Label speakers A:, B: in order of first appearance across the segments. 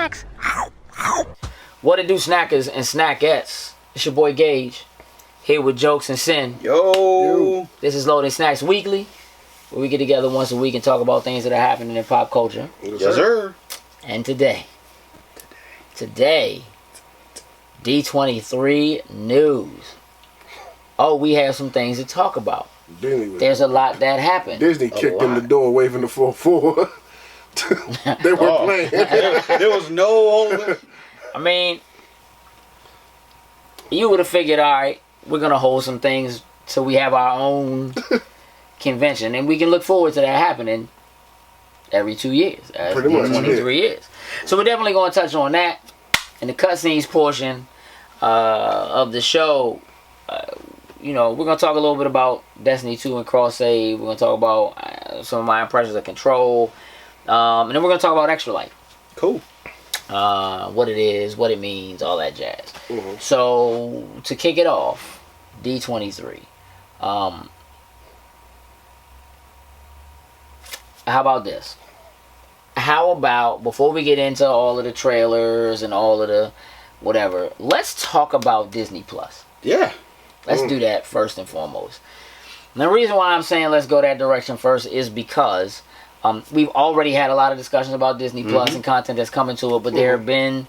A: snacks.
B: What it do, snackers and snackettes? It's your boy Gage, here with Jokes and Sin.
C: Yo.
B: This is Loaded Snacks Weekly, where we get together once a week and talk about things that are happening in pop culture.
C: Yes, sir.
B: And today, D23 news. Oh, we have some things to talk about. There's a lot that happened.
D: Disney kicked in the door waving the 4-4. They were playing.
C: There was no...
B: I mean, you would have figured, all right, we're going to hold some things so we have our own convention. And we can look forward to that happening every 2 years.
D: Pretty much.
B: 23 years. So we're definitely going to touch on that. In the cutscenes portion of the show, we're going to talk a little bit about Destiny 2 and Cross Save. We're going to talk about some of my impressions of Control. And then we're going to talk about Extra Life.
C: Cool.
B: What it is, what it means, all that jazz.
D: Mm-hmm.
B: So, to kick it off, D23. How about this? How about, before we get into all of the trailers and all of the whatever, let's talk about Disney Plus.
C: Yeah.
B: Let's do that first and foremost. And the reason why I'm saying let's go that direction first is because we've already had a lot of discussions about Disney Plus and content that's coming to it, but there have been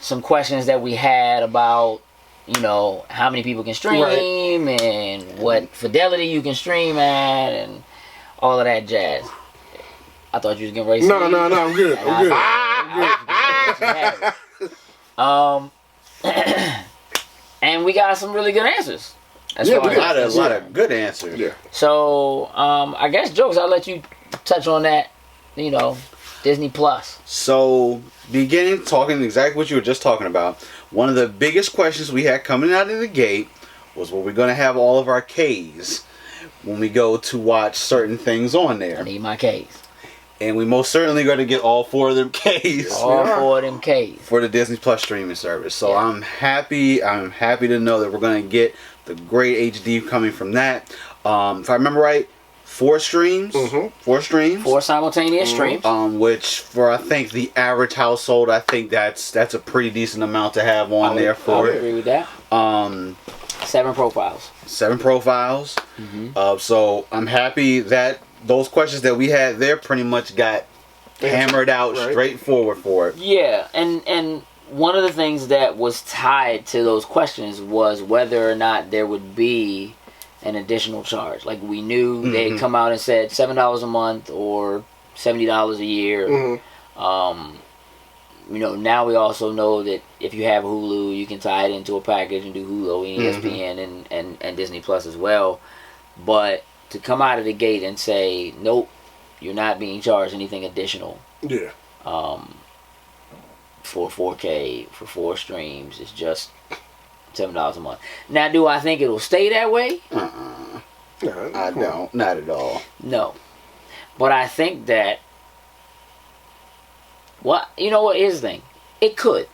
B: some questions that we had about, how many people can stream and what fidelity you can stream at and all of that jazz. I thought you was getting ready to say
D: No, I'm good.
B: I'm good. And we got some really good answers.
C: A lot of good answers.
D: Yeah.
B: So, I guess, Jokes, I'll let you touch on that, Disney Plus.
C: So, talking exactly what you were just talking about, one of the biggest questions we had coming out of the gate was, well, we're going to have all of our Ks when we go to watch certain things on there.
B: I need my Ks.
C: And we most certainly going to get all 4 of them Ks.
B: All 4 of them Ks.
C: For the Disney Plus streaming service. So
B: yeah.
C: I'm happy to know that we're going to get the great HD coming from that. If I remember right, 4 streams. 4 streams.
B: 4 simultaneous streams.
C: Which for I think the average household, I think that's a pretty decent amount to have on there for
B: I agree with that. 7 profiles.
C: 7 profiles. So I'm happy that those questions that we had there pretty much got hammered out straightforward for it.
B: Yeah, and one of the things that was tied to those questions was whether or not there would be an additional charge. Like, we knew they had come out and said $7 a month or $70 a year. Now we also know that if you have Hulu, you can tie it into a package and do Hulu and ESPN and Disney Plus as well. But to come out of the gate and say, nope, you're not being charged anything additional.
D: Yeah.
B: For 4K, for 4 streams, it's just $7 a month. Now, do I think it'll stay that way?
C: I don't. Not at all.
B: No. But I think that, here's the thing. It could.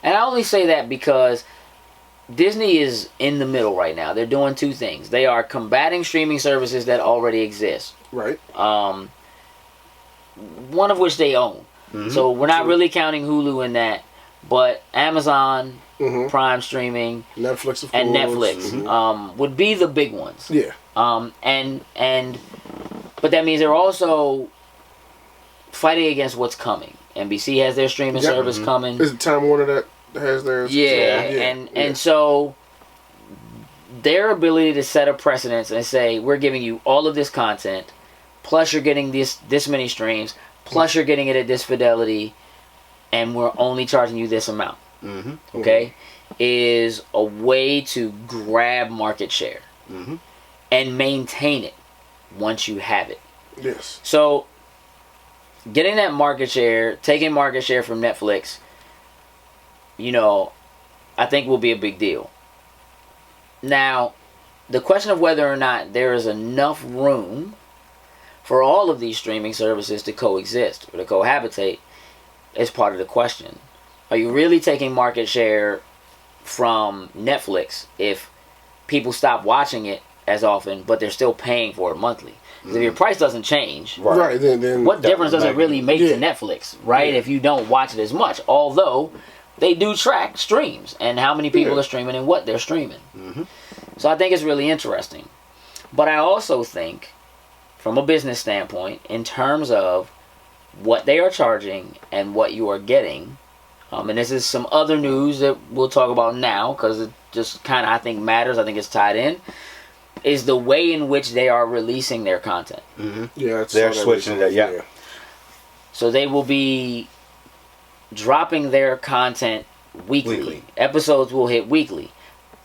B: And I only say that because Disney is in the middle right now. They're doing 2 things. They are combating streaming services that already exist.
D: Right.
B: One of which they own. So we're not really counting Hulu in that. But Amazon, Prime streaming,
D: Netflix, of course.
B: and Netflix would be the big ones.
D: Yeah.
B: But that means they're also fighting against what's coming. NBC has their streaming service coming.
D: Is it Time Warner that has theirs?
B: And so their ability to set a precedence and say, we're giving you all of this content, plus you're getting this many streams, plus you're getting it at this fidelity, and we're only charging you this amount. Okay? Is a way to grab market share and maintain it once you have it.
D: Yes.
B: So getting that market share, taking market share from Netflix, I think will be a big deal. Now, the question of whether or not there is enough room for all of these streaming services to coexist or to cohabitate is part of the question. Are you really taking market share from Netflix if people stop watching it as often, but they're still paying for it monthly. 'Cause if your price doesn't change,
D: Right. Then
B: what difference does it really make to
D: Yeah.
B: Netflix, right?
D: Yeah.
B: If you don't watch it as much, although they do track streams and how many people are streaming and what they're streaming. So I think it's really interesting. But I also think, from a business standpoint, in terms of what they are charging and what you are getting, and this is some other news that we'll talk about now because it just kind of, I think, matters. I think it's tied in, is the way in which they are releasing their content.
D: Yeah,
C: They're switching it. Yeah.
B: So they will be dropping their content weekly. Episodes will hit weekly.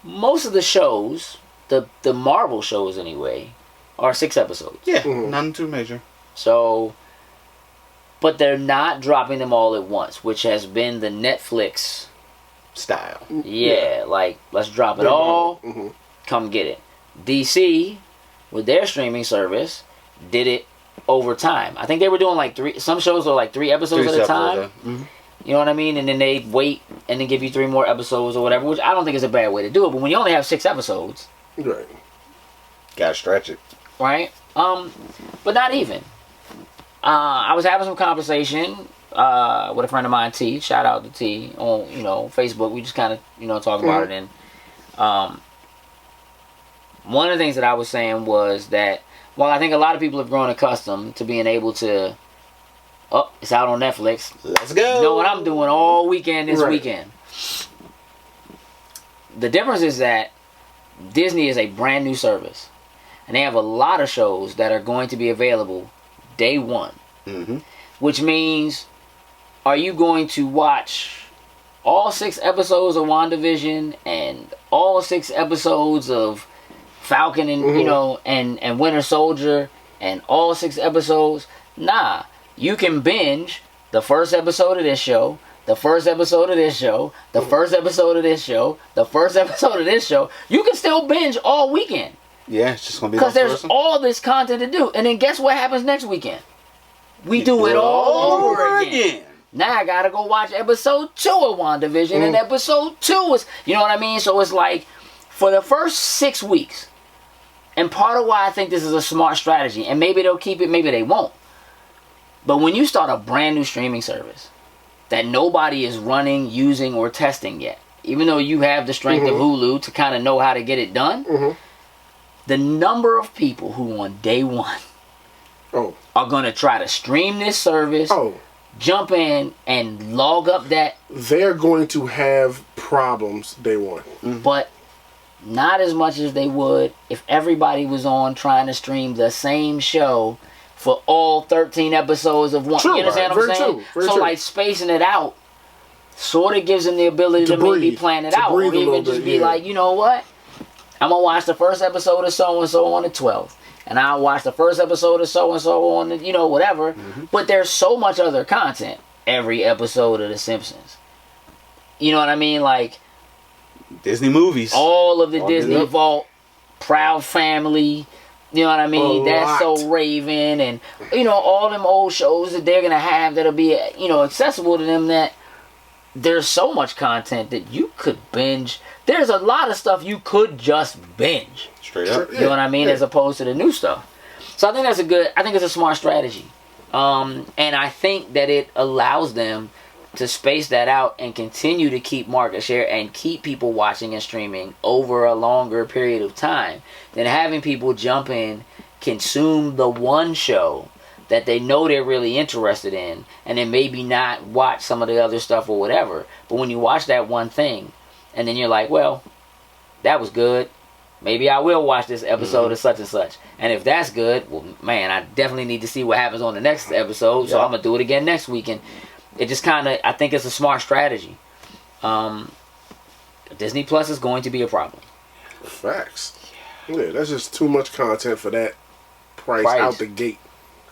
B: Most of the shows, the Marvel shows anyway, are 6 episodes.
C: Yeah, none too major.
B: So, but they're not dropping them all at once, which has been the Netflix
C: style.
B: Yeah, like, let's drop it all, come get it. DC, with their streaming service, did it over time. I think they were doing like 3, some shows are like 3 episodes at a time. You know what I mean? And then they wait and then give you 3 more episodes or whatever, which I don't think is a bad way to do it. But when you only have 6 episodes,
D: right,
C: gotta stretch it,
B: right? But not even. I was having some conversation with a friend of mine, T. Shout out to T on Facebook. We just kind of talking about it, and one of the things that I was saying was that while I think a lot of people have grown accustomed to being able to, oh, it's out on Netflix.
C: Let's go.
B: You know what I'm doing all weekend this weekend. The difference is that Disney is a brand new service. And they have a lot of shows that are going to be available day one. Which means, are you going to watch all 6 episodes of WandaVision and all 6 episodes of Falcon and and Winter Soldier and all 6 episodes? Nah. You can binge the first episode of this show, the first episode of this show, the first episode of this show, the first episode of this show. You can still binge all weekend.
C: Yeah, it's just gonna be
B: because there's all this content to do. And then guess what happens next weekend? We do it all over again. Now I gotta go watch episode 2 of WandaVision, and episode 2 is, you know what I mean? So it's like, for the first 6 weeks, and part of why I think this is a smart strategy, and maybe they'll keep it, maybe they won't. But when you start a brand new streaming service that nobody is running, using, or testing yet, even though you have the strength of Hulu to kind of know how to get it done, the number of people who on day one are going to try to stream this service, jump in and log up that...
D: They're going to have problems day one.
B: But not as much as they would if everybody was on trying to stream the same show for all 13 episodes of one. You understand what I'm saying? So like spacing it out sort of gives them the ability to maybe plan it out. Or even just be like, you know what? I'm going to watch the first episode of so-and-so on the 12th. And I'll watch the first episode of so-and-so on the, whatever. But there's so much other content every episode of The Simpsons. You know what I mean? Like,
C: Disney movies.
B: All of the Disney Vault, Proud Family, you know what I mean? That's So Raven, and, all them old shows that they're going to have that'll be, accessible to them, that there's so much content that you could binge. There's a lot of stuff you could just binge.
C: Straight up.
B: You know what I mean? As opposed to the new stuff. So I think it's a smart strategy. And I think that it allows them to space that out and continue to keep market share and keep people watching and streaming over a longer period of time than having people jump in, consume the one show that they know they're really interested in, and then maybe not watch some of the other stuff or whatever. But when you watch that one thing, and then you're like, well, that was good. Maybe I will watch this episode of such and such. And if that's good, well, man, I definitely need to see what happens on the next episode, so I'm going to do it again next week. And it just kind of, I think it's a smart strategy. Disney Plus is going to be a problem.
D: Facts. Yeah, that's just too much content for that price. Out the gate.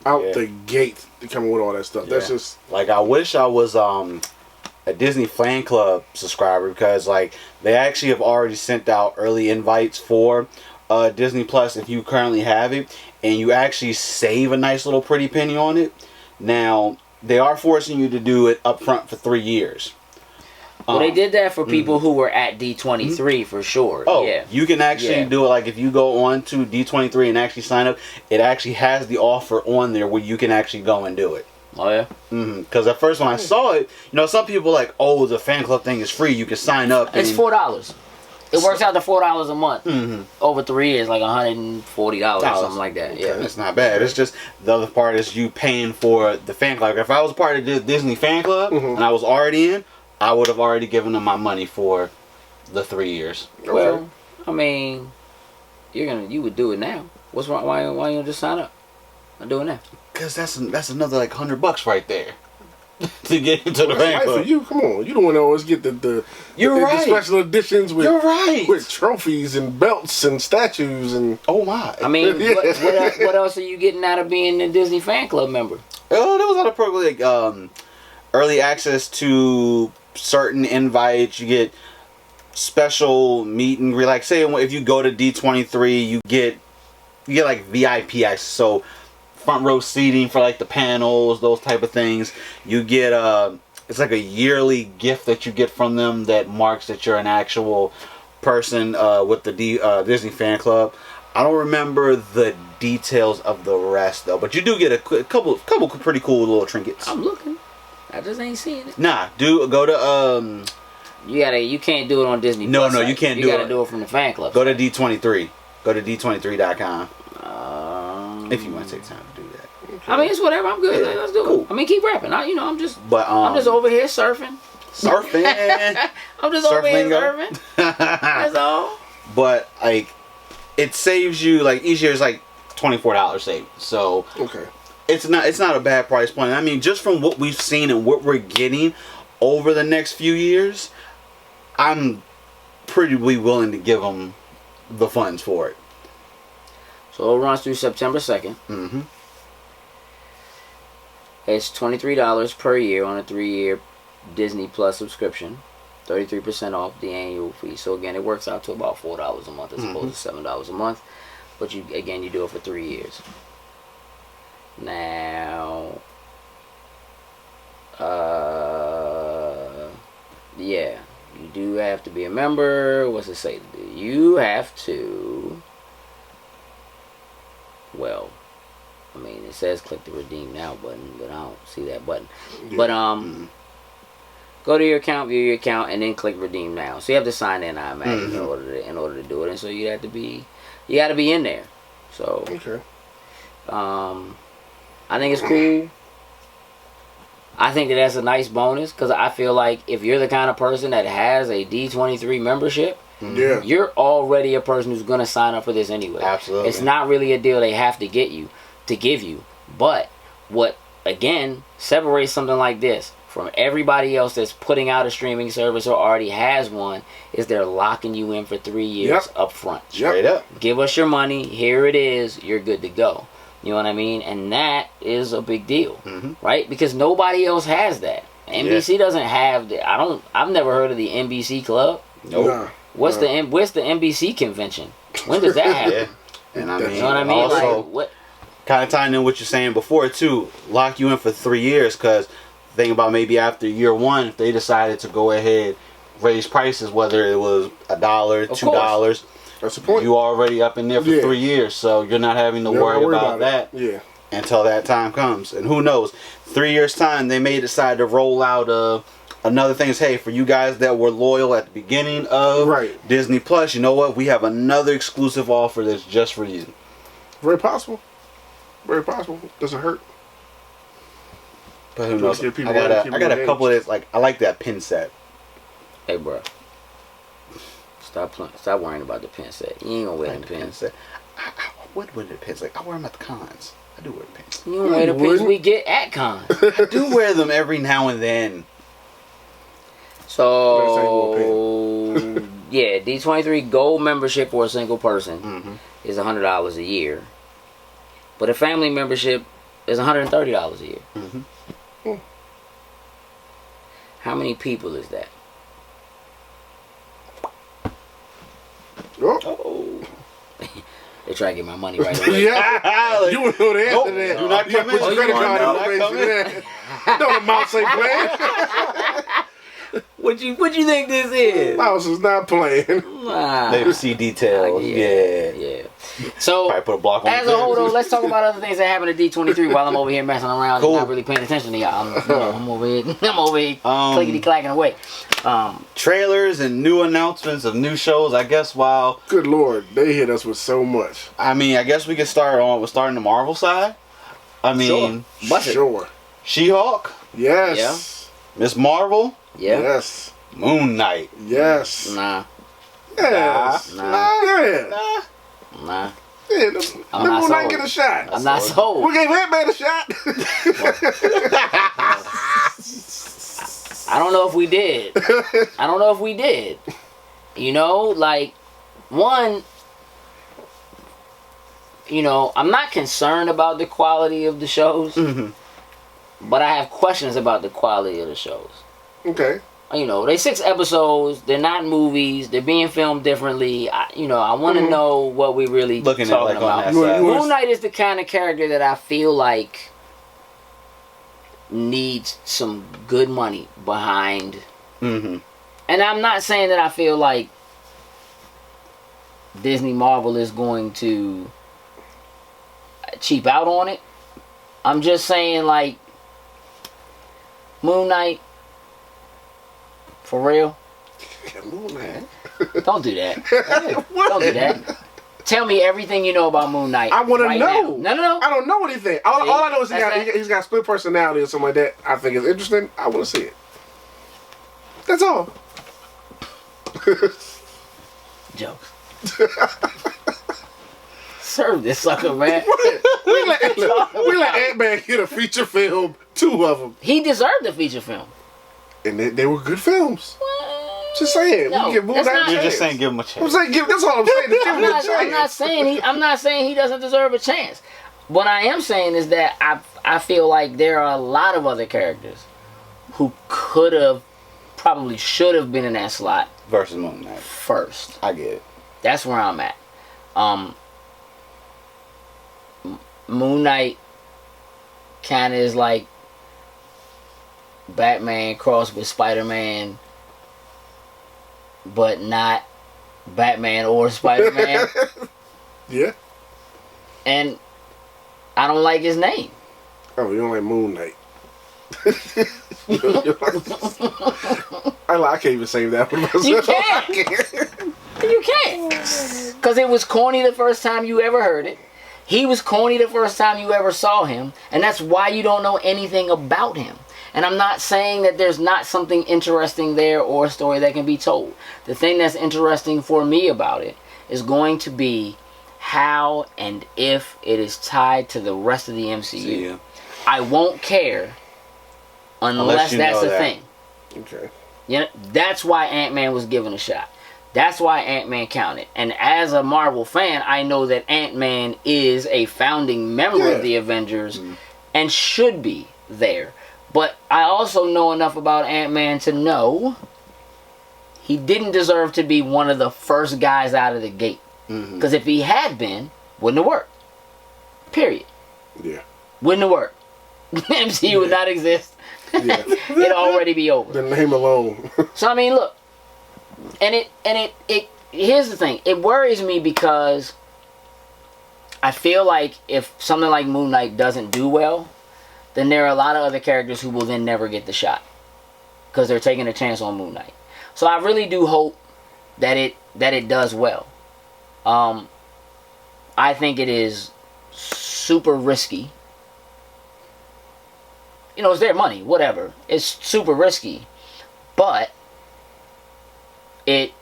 D: The gate, coming with all that stuff. That's just...
C: Like, I wish I was a Disney fan club subscriber, because, like, they actually have already sent out early invites for Disney Plus if you currently have it, and you actually save a nice little pretty penny on it. Now, they are forcing you to do it up front for 3 years.
B: Well, they did that for people who were at D23 for sure.
C: Oh,
B: yeah.
C: you can actually do it. Like if you go on to D23 and actually sign up, it actually has the offer on there where you can actually go and do it.
B: Oh yeah.
C: Because at first when I saw it, some people were like, oh, the fan club thing is free. You can sign up.
B: It's $4. It works out to $4 a month. Over 3 years, like $140 or something like that. Yeah,
C: it's not bad. It's just the other part is you paying for the fan club. If I was part of the Disney fan club and I was already in, I would have already given them my money for the 3 years.
B: Well, I mean, you would do it now. What's wrong? Why you don't just sign up? I'm doing that.
C: Because that's another like $100 right there to get into the fan club.
D: For you, come on, you don't want to always get the special editions with with trophies and belts and statues and
C: oh my.
B: I mean, what else are you getting out of being a Disney fan club member?
C: Oh, there was a lot of programs like early access to certain invites. You get special meet and greet. Like say if you go to D23, you get like VIP access. So front row seating for like the panels, those type of things. You get it's like a yearly gift that you get from them that marks that you're an actual person with the Disney fan club. I don't remember the details of the rest though, but you do get a couple pretty cool little trinkets.
B: I'm looking. I just ain't seeing it.
C: Nah, go to
B: You can't do it on Disney.
C: No,
B: Plus,
C: you can't
B: do it. You gotta do it from the fan club.
C: Go to D23. Go to D23.com. If you want to take time to do that.
B: I mean, it's whatever. I'm good.
C: Yeah,
B: Let's do it. I mean, keep rapping. I'm just over here surfing. I'm just over here surfing. That's all.
C: But like, it saves you like each year is like $24 savings. So it's not a bad price point. I mean, just from what we've seen and what we're getting over the next few years, I'm pretty willing to give them the funds for it.
B: So it runs through September 2nd. It's $23 per year on a 3-year Disney Plus subscription. 33% off the annual fee. So again, it works out to about $4 a month as opposed to $7 a month. But you do it for 3 years. Now, yeah, you do have to be a member. What's it say to do? You have to. Well, I mean, it says click the redeem now button, but I don't see that button. Yeah. But go to your account, view your account, and then click redeem now. So you have to sign in, I imagine, in order to do it. And so you got to be in there. So I think it's cool. I think that's a nice bonus because I feel like if you're the kind of person that has a D23 membership, you're already a person who's going to sign up for this anyway.
C: Absolutely.
B: It's not really a deal they have to give you. But what, again, separates something like this from everybody else that's putting out a streaming service or already has one is they're locking you in for 3 years up front.
C: Straight up.
B: Give us your money. Here it is. You're good to go. You know what I mean? And that is a big deal, right? Because nobody else has that. NBC doesn't have that. I've never heard of the NBC Club.
C: Nope. Nah.
B: What's the NBC convention? When does that happen?
C: And I mean,
B: you know what I mean?
C: Also,
B: like, what?
C: Kind of tying in what you're saying before too, lock you in for 3 years because think about maybe after year one, if they decided to go ahead raise prices, whether it was $1, $2.
D: That's the point.
C: You already up in there for 3 years, so you're not having to worry about that until that time comes. And who knows, 3 years time they may decide to roll out another thing. Is hey, for you guys that were loyal at the beginning of Disney Plus, you know what? We have another exclusive offer that's just for you.
D: Very possible. Very possible. Doesn't hurt.
C: But who knows? I got a couple of this. Like I like that pin set.
B: Hey, bro. Stop worrying about the pin set. You ain't gonna wear the pins.
C: I would wear the pins. Like I wear them at the cons. I do wear the pins.
B: You don't wear the pins we get at cons.
C: I do wear them every now and then.
B: So yeah, D23 Gold membership for a single person is $100 a year, but a family membership is $130 a year. How many people is that? They try to get my money right away.
D: You would know the answer to that.
C: Do not come in.
D: Put your credit card information in. No, the mouse ain't playing.
B: What you think this is?
D: Mouse is not playing.
B: Nah.
C: They would see details. Yeah.
B: So,
C: Probably put a block on
B: as
C: the
B: a whole, though, let's talk about other things that happened at D23 while I'm over here messing around
C: Cool.
B: and not really paying attention to y'all. I'm over here clickety clacking away.
C: Trailers and new announcements of new shows. I guess while
D: Good Lord, they hit us with so much.
C: I guess we could start starting the Marvel side. I mean,
D: Sure.
C: She-Hulk,
D: Yes.
C: Miss Marvel,
B: Yeah.
D: Yes.
C: Moon Knight.
D: Yes.
B: Nah.
D: Yes.
B: Nah.
D: Yeah.
B: Nah.
D: Yeah,
B: I'm not
D: Moon Knight
B: sold.
D: get a shot.
B: I'm not sold.
D: We gave Ant-Man a shot.
B: I don't know if we did. You know, like, one, you know, I'm not concerned about the quality of the shows, but I have questions about the quality of the shows.
D: Okay.
B: You know, they 6 episodes, they're not movies, they're being filmed differently. I want to know what we really
C: Looking
B: talking
C: at like
B: about.
C: on that side.
B: Moon Knight is the kind of character that I feel like needs some good money behind.
C: Mm-hmm.
B: And I'm not saying that I feel like Disney Marvel is going to cheap out on it. I'm just saying, like, Moon Knight, for real.
D: Moon Knight.
B: Don't do that. Don't do that. Tell me everything you know about Moon Knight.
D: I want to know.
B: Now. No.
D: I don't know anything. All I know is
B: That's
D: he's got split personality or something like that. I think it's interesting. I want to see it. That's all.
B: Jokes. Serve this sucker, man.
D: we let Ant-Man get a feature film, 2 of them.
B: He deserved a feature film.
D: And they were good films. Just saying.
B: No,
D: we can give Moon
B: that's
D: Knight
B: not-
D: a
C: You're just
D: chance.
C: saying give him a chance.
D: I'm saying that's all I'm saying. Give him a chance.
B: I'm not saying he doesn't deserve a chance. What I am saying is that I feel like there are a lot of other characters who could have, probably should have been in that slot
C: Versus Moon Knight.
B: first.
C: I get it.
B: That's where I'm at. Moon Knight kind of is like Batman crossed with Spider-Man, but not Batman or Spider-Man.
D: Yeah.
B: And I don't like his name.
D: Oh, you don't like Moon Knight. I can't even say that for myself.
B: You can't. You can't. Because it was corny the first time you ever heard it. He was corny the first time you ever saw him. And that's why you don't know anything about him. And I'm not saying that there's not something interesting there or a story that can be told. The thing that's interesting for me about it is going to be how and if it is tied to the rest of the MCU.
C: Yeah.
B: I won't care unless
C: you
B: that's
C: know
B: a
C: that.
B: thing.
D: Okay.
B: You know, that's why Ant-Man was given a shot. That's why Ant-Man counted. And as a Marvel fan, I know that Ant-Man is a founding member of the Avengers and should be there. But I also know enough about Ant-Man to know he didn't deserve to be one of the first guys out of the gate. Because if he had been, wouldn't have worked. Period.
D: Yeah.
B: Wouldn't have worked. MCU would not exist.
D: Yeah.
B: It'd already be over.
D: The name alone.
B: So I mean, look, and it here's the thing. It worries me because I feel like if something like Moon Knight doesn't do well, then there are a lot of other characters who will then never get the shot because they're taking a chance on Moon Knight. So I really do hope that it does well. I think it is super risky. You know, it's their money, whatever. It's super risky. But it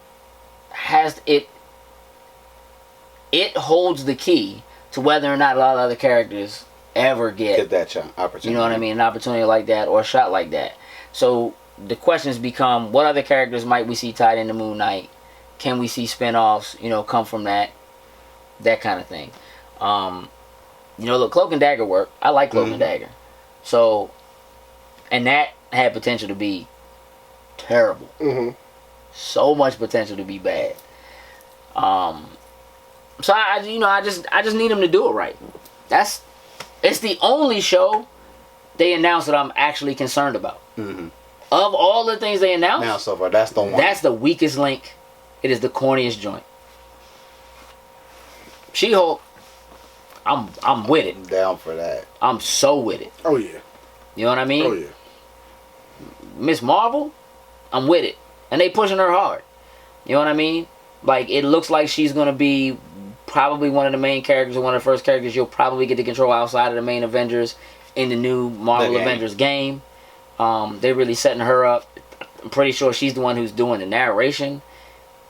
B: holds the key to whether or not a lot of other characters ever get
C: that shot, opportunity.
B: You know what I mean? An opportunity like that or a shot like that. So the questions become, what other characters might we see tied into Moon Knight? Can we see spin-offs, come from that kind of thing? Look, Cloak and Dagger work. I like Cloak and Dagger. So, and that had potential to be terrible. So much potential to be bad. So I just need them to do it right. It's the only show they announced that I'm actually concerned about. Of all the things they announced,
C: Now so far, that's the one.
B: that's the weakest link. It is the corniest joint. She-Hulk, I'm with it.
C: I'm down for that.
B: I'm so with it.
D: Oh yeah.
B: You know what I mean?
D: Oh yeah.
B: Miss Marvel, I'm with it. And they pushing her hard. You know what I mean? Like, it looks like she's going to be probably one of the main characters, or one of the first characters you'll probably get to control outside of the main Avengers in the new Marvel Avengers game. They're really setting her up. I'm pretty sure she's the one who's doing the narration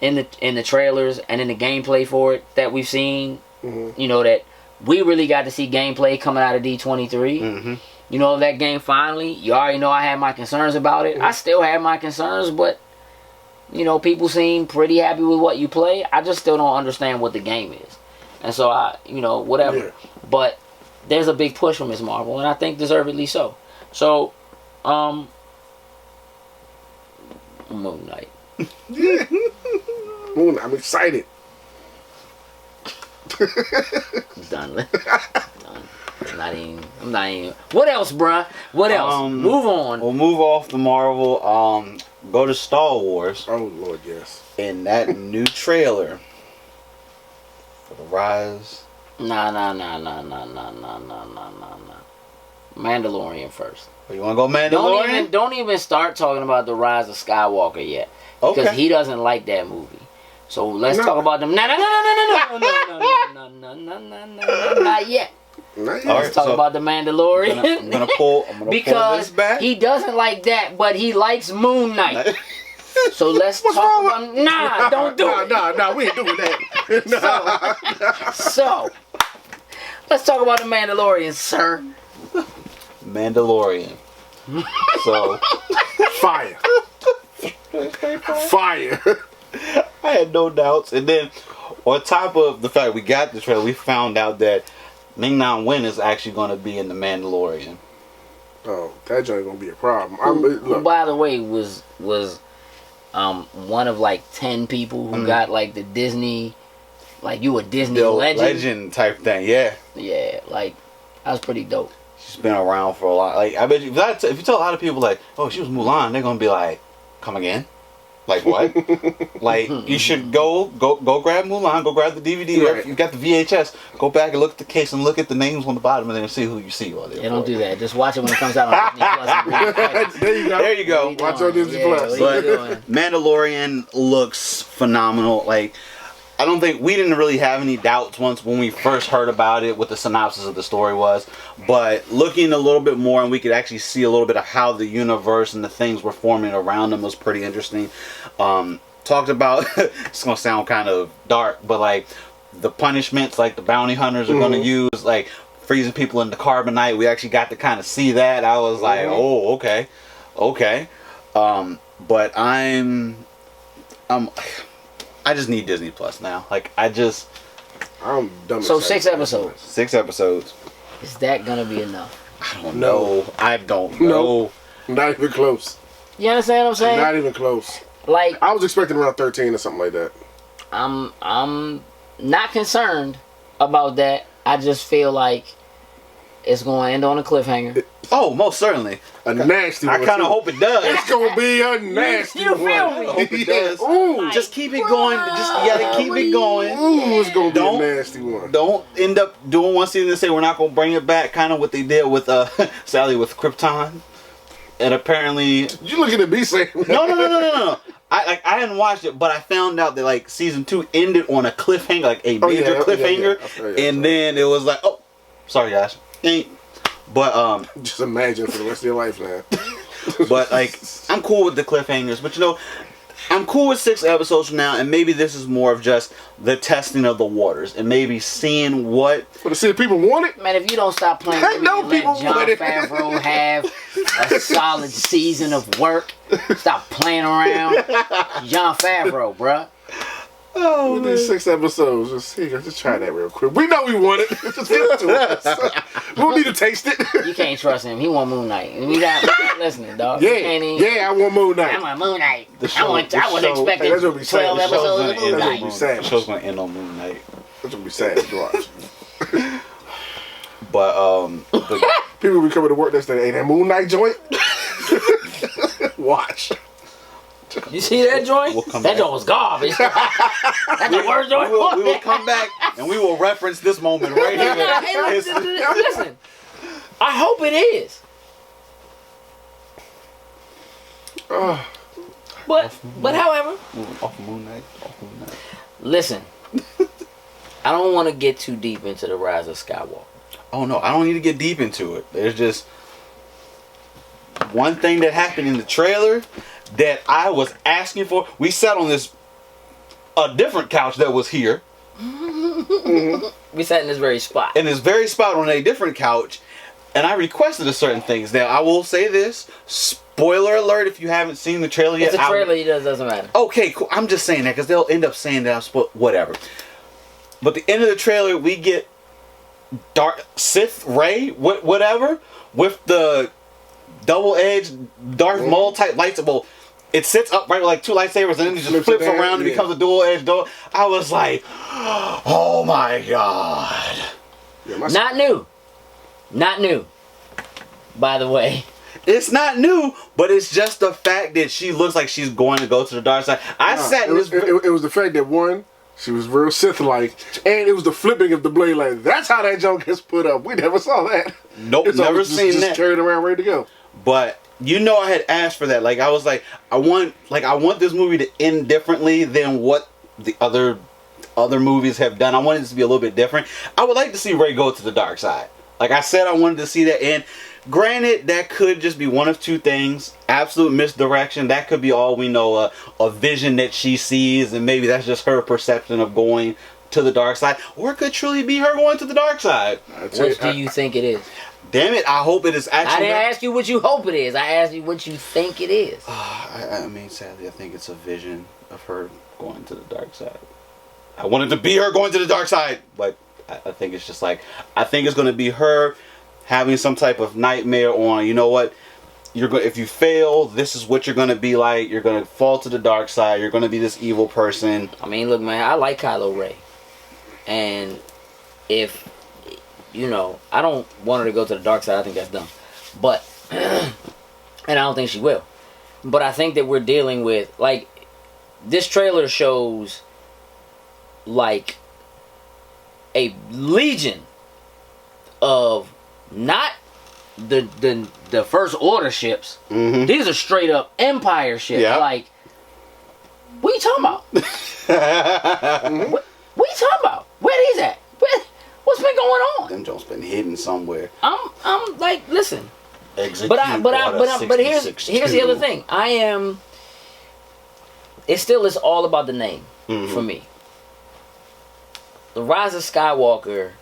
B: in the trailers and in the gameplay for it that we've seen.
D: Mm-hmm.
B: You know, that we really got to see gameplay coming out of D23.
C: Mm-hmm.
B: You know, that game finally, you already know I had my concerns about it. I still have my concerns, but, you know, people seem pretty happy with what you play. I just still don't understand what the game is. And so, whatever.
D: Yeah.
B: But there's a big push from Ms. Marvel, and I think deservedly so. So, Moon Knight.
D: Moon, I'm excited.
B: Done. Done. I'm not even. What else, bruh? What else? Move on.
C: We'll move off the Marvel. Go to Star Wars.
D: Oh Lord, yes.
C: In that new trailer for the Rise.
B: Nah. Mandalorian first.
C: You want to go Mandalorian?
B: Don't even start talking about the Rise of Skywalker yet, because he doesn't like that movie. So let's talk about them. No, not yet. Let's talk about the Mandalorian.
C: I'm gonna pull
B: because
C: this back.
B: He doesn't like that, but he likes Moon Knight. So let's talk about. Don't do it.
D: Nah, we ain't doing that.
B: So let's talk about the Mandalorian, sir.
C: Mandalorian. So
D: Fire.
C: I had no doubts. And then on top of the fact we got the trailer, we found out that Ming-Na Wen is actually going to be in the Mandalorian.
D: Oh, that joint gonna be a problem.
B: Who, by the way, was one of like 10 people who got like the Disney, like you a Disney legend
C: type thing. Yeah,
B: like that was pretty dope.
C: She's been around for a lot. Like, I bet you, if you tell a lot of people like, oh, she was Mulan, they're gonna be like, come again? Like what? Like, you should go grab Mulan, go grab the DVD. Right. You got the VHS. Go back and look at the case and look at the names on the bottom and then see who you see on there.
B: Yeah, don't do that. Just watch it when it comes out on Disney Plus.
D: There you go. Watch on Disney Plus.
C: But Mandalorian looks phenomenal. Like, I don't think we didn't really have any doubts when we first heard about it, what the synopsis of the story was. But looking a little bit more, and we could actually see a little bit of how the universe and the things were forming around them was pretty interesting. Talked about, it's going to sound kind of dark, but like the punishments like the bounty hunters are going to use, like freezing people in the carbonite. We actually got to kind of see that. I was like, oh, okay. But I just need Disney Plus now. Like,
D: I'm dumb.
B: So 6 episodes.
C: 6 episodes.
B: Is that gonna be enough?
C: I don't know. I don't know.
D: Not even close.
B: You understand what I'm saying?
D: Not even close.
B: Like,
D: I was expecting around 13 or something like that.
B: I'm not concerned about that. I just feel like it's going to end on a cliffhanger.
C: Oh, most certainly.
D: A nasty one.
C: I kind of hope it does.
D: It's going to be a nasty one.
B: You feel me?
C: I hope it does.
D: Ooh.
C: Just keep it going. Just gotta keep it going.
D: Ooh, it's going to be a nasty one.
C: Don't end up doing one season and say we're not going to bring it back. Kind of what they did with Sally with Krypton. And apparently...
D: You looking at me saying that?
C: No. I hadn't watched it, but I found out that like season 2 ended on a cliffhanger, like a major cliffhanger. And then it was like, oh, sorry guys. But
D: just imagine for the rest of your life, man.
C: But like, I'm cool with the cliffhangers. But you know, I'm cool with 6 episodes from now, and maybe this is more of just the testing of the waters, and maybe seeing what.
D: For to see if people want it.
B: Man, if you don't stop playing,
D: I know people
B: let Jon Favreau have a solid season of work. Stop playing around, Jon Favreau, bruh.
D: Oh, we did 6 episodes. Just try that real quick. We know we want it. Just give it to us. We don't need to taste it.
B: You can't trust him. He want Moon Knight. We got listening, dog.
D: Yeah, I want Moon Knight.
B: I want Moon Knight. I was expecting 12 episodes of Moon Knight.
C: The show's gonna end on Moon Knight.
D: That's gonna be sad to watch.
C: But
D: people be coming to work that say, "Hey, that Moon Knight joint." Watch.
B: You see that joint?
C: We'll come
B: that
C: back.
B: joint was garbage. That's the worst joint.
C: We will come back and we will reference this moment right here.
B: Hey, listen, I hope it is. But however,
C: Off Moon Knight.
B: listen, I don't want to get too deep into the Rise of Skywalker.
C: Oh no, I don't need to get deep into it. There's just one thing that happened in the trailer that I was asking for. We sat on a different couch that was here.
B: We sat in this very spot.
C: In this very spot on a different couch, and I requested a certain things. Now I will say this: spoiler alert! If you haven't seen the trailer yet,
B: It's a trailer. It doesn't matter.
C: Okay, cool. I'm just saying that because they'll end up saying that I'm whatever. But the end of the trailer, we get Dark Sith Rey, whatever, with the double-edged Darth Maul type lightsaber. It sits upright with like two lightsabers, and then it just flips around and becomes a dual-edged door. I was like, oh my god!
D: Yeah,
B: Not new. By the way.
C: It's not new, but it's just the fact that she looks like she's going to go to the dark side.
D: It was the fact that one, she was real Sith-like, and it was the flipping of the blade. Like that's how that joke gets put up. We never saw that.
C: Nope,
D: it's
C: never
D: just,
C: seen
D: just
C: that.
D: carried around, ready to go.
C: But I had asked for that. Like I was like, I want this movie to end differently than what the other movies have done. I wanted it to be a little bit different. I would like to see Rey go to the dark side. Like I said, I wanted to see that end. Granted, that could just be one of two things. Absolute misdirection. That could be all we know. A vision that she sees, and maybe that's just her perception of going to the dark side. Or it could truly be her going to the dark side.
B: Which do you think it is?
C: Damn it, I hope it is actually...
B: I didn't ask you what you hope it is. I asked you what you think it is.
C: I mean, sadly, I think it's a vision of her going to the dark side. I want it to be her going to the dark side, but I think it's just like... I think it's going to be her having some type of nightmare on, you know what, if you fail, this is what you're going to be like. You're going to fall to the dark side. You're going to be this evil person.
B: I mean, look, man, I like Kylo Ren. And if, I don't want her to go to the dark side. I think that's dumb. But, and I don't think she will. But I think that we're dealing with, like, this trailer shows, like, a legion of not the First Order ships.
C: Mm-hmm.
B: These are straight up Empire ships.
C: Yeah.
B: Like, what are you talking about? What are you talking about? Where these at? What's been going on?
C: Them Jones been hidden somewhere.
B: I'm like, listen.
C: Execute
B: But here's the other thing. It's all about the name for me. The Rise of Skywalker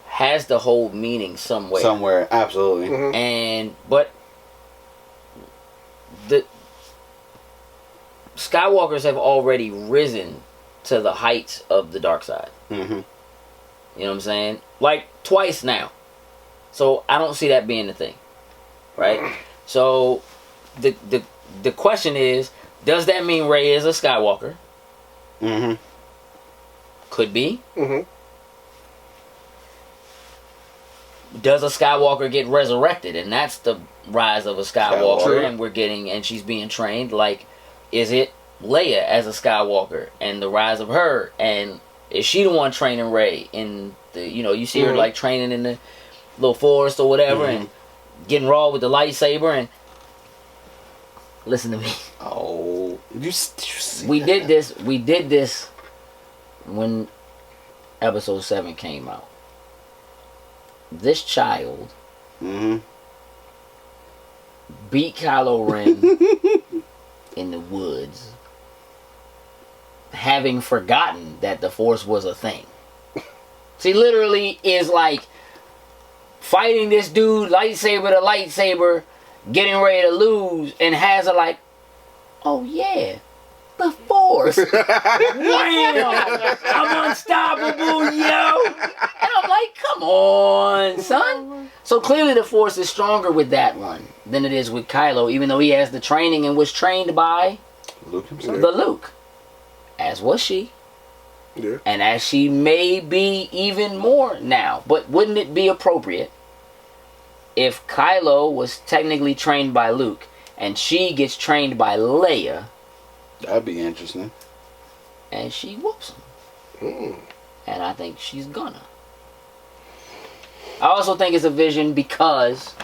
B: has to hold meaning somewhere.
C: Absolutely.
B: Mm-hmm. But the Skywalkers have already risen to the heights of the dark side.
C: Mm-hmm.
B: You know what I'm saying? Like twice now. So I don't see that being the thing. Right? So the question is, does that mean Rey is a Skywalker?
C: Mm-hmm.
B: Could be.
D: Mm-hmm.
B: Does a Skywalker get resurrected? And that's the rise of a Skywalker.
C: Skywalker.
B: And she's being trained. Like, is it Leia as a Skywalker and the rise of her? And is she the one training Rey in the, you see her like training in the little forest or whatever and getting raw with the lightsaber and listen to me.
C: Oh, you see
B: we did this when episode 7 came out. This child beat Kylo Ren in the woods, having forgotten that the Force was a thing. She literally is like fighting this dude lightsaber to lightsaber, getting ready to lose, and has her like, oh yeah, the Force. Wham! I'm unstoppable, yo. And I'm like, come on, son. So clearly the Force is stronger with that one than it is with Kylo, even though he has the training and was trained by
C: Luke himself.
B: the Luke. As was she.
D: Yeah.
B: And as she may be even more now. But wouldn't it be appropriate if Kylo was technically trained by Luke and she gets trained by Leia,
C: That'd be interesting.
B: and she whoops him.
D: Mm.
B: And I think she's gonna. I also think it's a vision because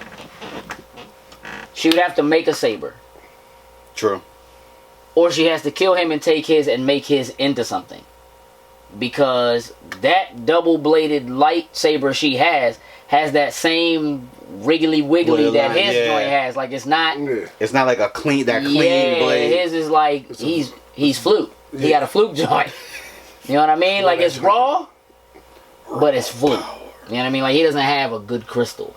B: she would have to make a saber.
C: True.
B: Or she has to kill him and take his and make his into something. Because that double-bladed lightsaber she has that same wriggly wiggly that his joint has. Like it's not.
D: Yeah.
C: It's not like a clean blade.
B: His is like he's flute. He got a flute joint. You know what I mean? Like it's raw, but it's flute. You know what I mean? Like he doesn't have a good crystal.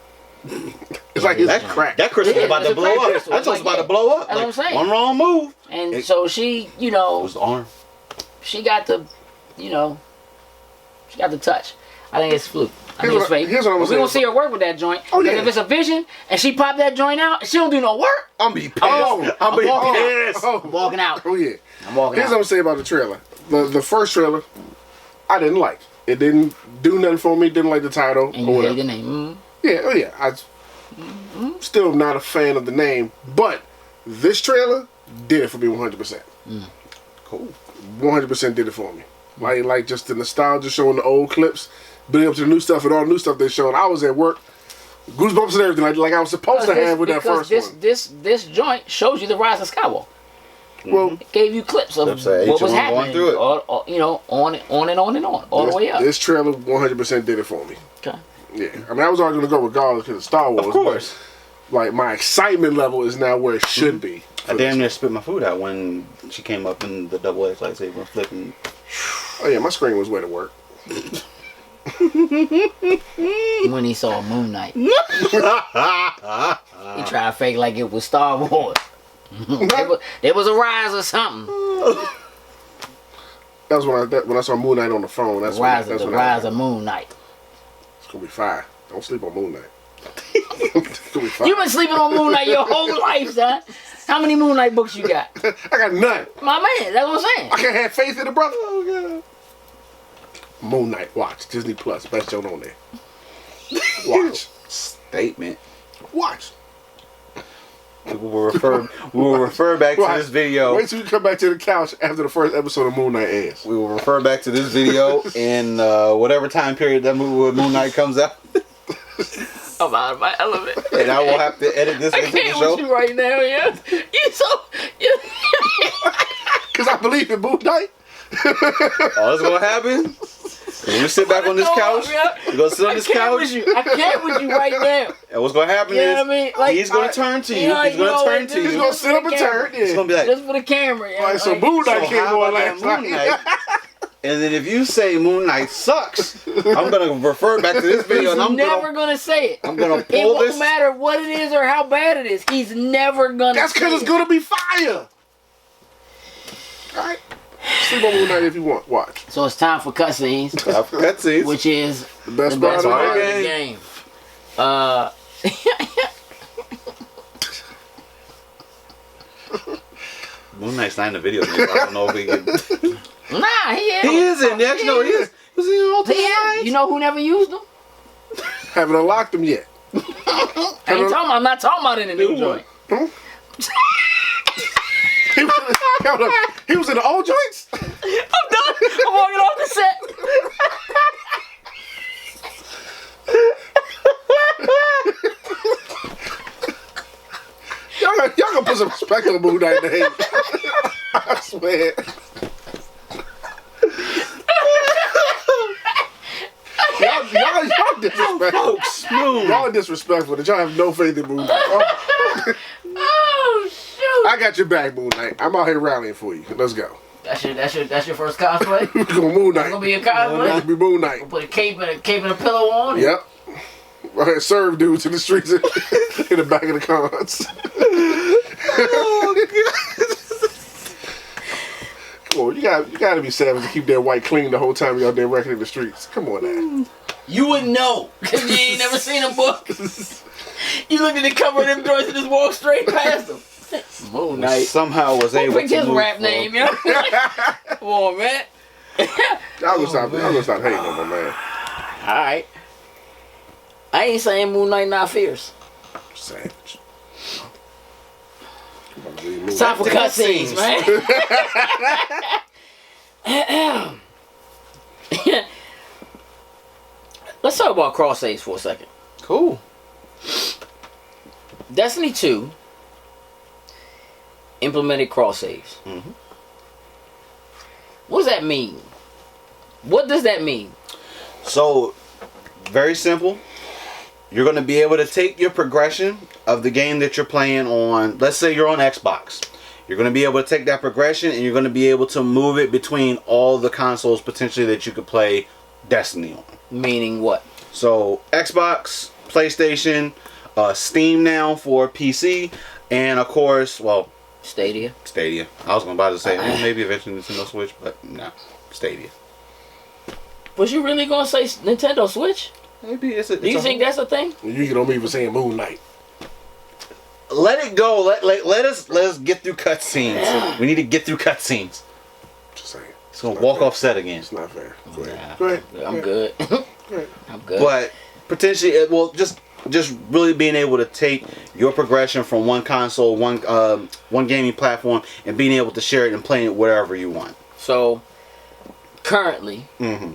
D: It's like that crack.
C: That crystal about to blow up. That was about to blow up.
B: That's what I'm saying.
C: One wrong move.
B: And so she,
C: It was the arm.
B: she got the, she got the touch. I think it's flute. I think it's fake.
D: Here's what I'm
B: We
D: saying.
B: gonna see her work with that joint.
D: Oh, yeah.
B: If it's a vision and she pop that joint out, she don't do no work.
C: I'm be pissed.
B: I'm
C: be
B: walking
C: pissed.
B: I'm walking out.
D: Oh yeah.
B: I'm walking
D: Here's what I'm
B: out.
D: saying about the trailer. The first trailer, I didn't like. It didn't do nothing for me. Didn't like the title
B: And
D: or
B: you hate
D: whatever.
B: the name.
D: Yeah, oh yeah. Still not a fan of the name, but this trailer did it for me 100%.
C: Cool.
D: 100% did it for me. Like just the nostalgia showing the old clips, building up to the new stuff and all the new stuff they showing. I was at work, goosebumps and everything like I was supposed to have with that first one.
B: This joint shows you the rise of Skywalker.
D: Well,
B: It gave you clips of
C: Clips of
B: what
C: each
B: was
C: one going
B: happening.
C: through it.
B: On and on, all the way up.
D: This trailer 100% did it for me.
B: Okay.
D: Yeah, I mean I was already gonna go regardless because of Star Wars.
C: Of course.
D: But, like my excitement level is now where it should be.
C: I damn near spit my food out when she came up in the double-edged lightsaber flipping.
D: Oh yeah, my screen was way to work.
B: When he saw Moon Knight, he tried to fake like it was Star Wars. There was a rise or something.
D: That was when I saw Moon Knight on the phone. That's
B: The
D: when
B: rise of Moon Knight.
D: It's gonna be fire. Don't sleep on Moon Knight. It's gonna be fire.
B: You've been sleeping on Moon Knight your whole life, son. How many Moon Knight books you got?
D: I got none.
B: My man, that's what I'm saying.
D: I can't have faith in the brother. Oh god. Moon Knight, watch Disney Plus, best show on there. Watch,
C: Statement.
D: watch.
C: We will refer back to this video.
D: Wait till you come back to the couch after the first episode of Moon Knight airs.
C: We will refer back to this video in whatever time period that movie with Moon Knight comes out.
B: I'm out of my element.
C: And I will have to edit this
B: I
C: into the
B: can't
C: show.
B: with you right now, yeah.
D: Cause I believe in Moon Knight.
C: All that's gonna happen. When you sit back on this couch, you're gonna sit on this couch.
B: I can't with you right now.
C: And what's gonna happen
B: You know
C: is
B: what I mean? Like,
C: he's gonna turn to you.
B: know,
C: He's gonna turn to
D: He's
C: you.
D: gonna sit up and turn.
C: He's
D: Yeah.
C: gonna be like,
B: Just for the camera. Yeah.
D: Alright, so
B: Like,
D: Moon Knight
C: so
D: came
C: how
D: on
C: about
D: last
C: that Moon
D: night.
C: Knight? And then if you say Moon Knight sucks, I'm gonna refer back to this video and
B: he's
C: I'm
B: never gonna say it.
C: I'm gonna
B: It
C: pull
B: won't
C: this.
B: matter what it is or how bad it is. He's never gonna.
D: That's because
B: say
D: it's
B: it.
D: gonna be fire. Alright. Sleep on Moon Knight if you want. Watch.
B: So it's time for cutscenes,
C: Cutscenes.
B: which is
D: The best
B: the best
D: part
B: part
D: of
B: of
D: the
B: the
D: game.
B: game.
C: Moon Knight's not in the video. I don't know if we can.
B: Nah, he is.
C: He is in there. No, he is. Was he in Ultimate
B: He is.
C: Alliance?
B: You know who never used them?
D: Haven't unlocked them yet.
B: I'm not talking about in the new joint.
D: He was in the old joints?
B: I'm done. I'm walking off the set.
D: Y'all gonna put some respect on Moon Knight name. I swear. Y'all disrespectful.
C: Smooth.
D: Y'all are disrespectful that y'all have no faith in Moon Knight.
B: Oh shoot!
D: I got your back, Moon Knight. I'm out here rallying for you. Let's go.
B: That's your first cosplay.
D: We're going Moon
B: That's
D: Knight.
B: gonna be your cosplay.
D: It's gonna be Moon Knight.
B: Put a cape and a pillow on.
D: Yep. Right here, serve dudes in the streets in the back of the cons. Come on, you gotta be savage to keep that white clean the whole time y'all there wrecking in the streets. Come on now.
B: You wouldn't know, cause you ain't never seen a book. You look at the cover of them joints and just walk straight past them. Moon Knight.
C: Somehow was able
B: Pick
C: to
B: his
C: move
B: rap
C: from-
B: name, yo. Come on, man.
D: Y'all gonna stop hating on my man.
B: Alright. I ain't saying Moon Knight not fierce.
D: Savage.
B: It's time for cutscenes, man. Let's talk about cross saves for a second.
C: Cool.
B: Destiny 2 implemented cross saves.
C: Mm-hmm.
B: What does that mean? What does that mean?
C: So, very simple. You're going to be able to take your progression of the game that you're playing on. Let's say you're on Xbox. You're going to be able to take that progression and you're going to be able to move it between all the consoles potentially that you could play Destiny on.
B: Meaning what?
C: So, Xbox, PlayStation, Steam now for PC, and of course, well,
B: Stadia.
C: I was about to say maybe eventually Nintendo Switch, but no, Stadia.
B: Was you really gonna say Nintendo Switch?
C: Maybe it's a.
B: Do you think that's a thing?
D: You can only even saying Moon Knight.
C: Let it go. Let us get through cutscenes. We need to get through cutscenes.
D: Just saying.
C: It's gonna walk off set again.
D: It's not fair. Go ahead.
B: Nah,
D: Go ahead.
B: I'm good. I'm good.
C: But potentially, just really being able to take your progression from one console, one gaming platform, and being able to share it and play it wherever you want.
B: So, currently,
C: Mm-hmm.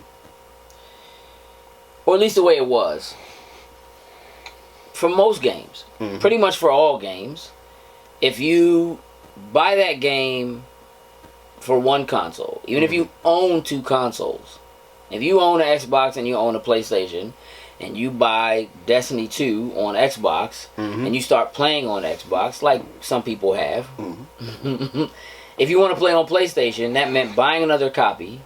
B: or at least the way it was, for most games,
C: Mhm.
B: pretty much for all games, if you buy that game for one console, even if you own two consoles, if you own an Xbox and you own a PlayStation, and you buy Destiny 2 on Xbox, and you start playing on Xbox, like some people have, if you want to play on PlayStation, that meant buying another copy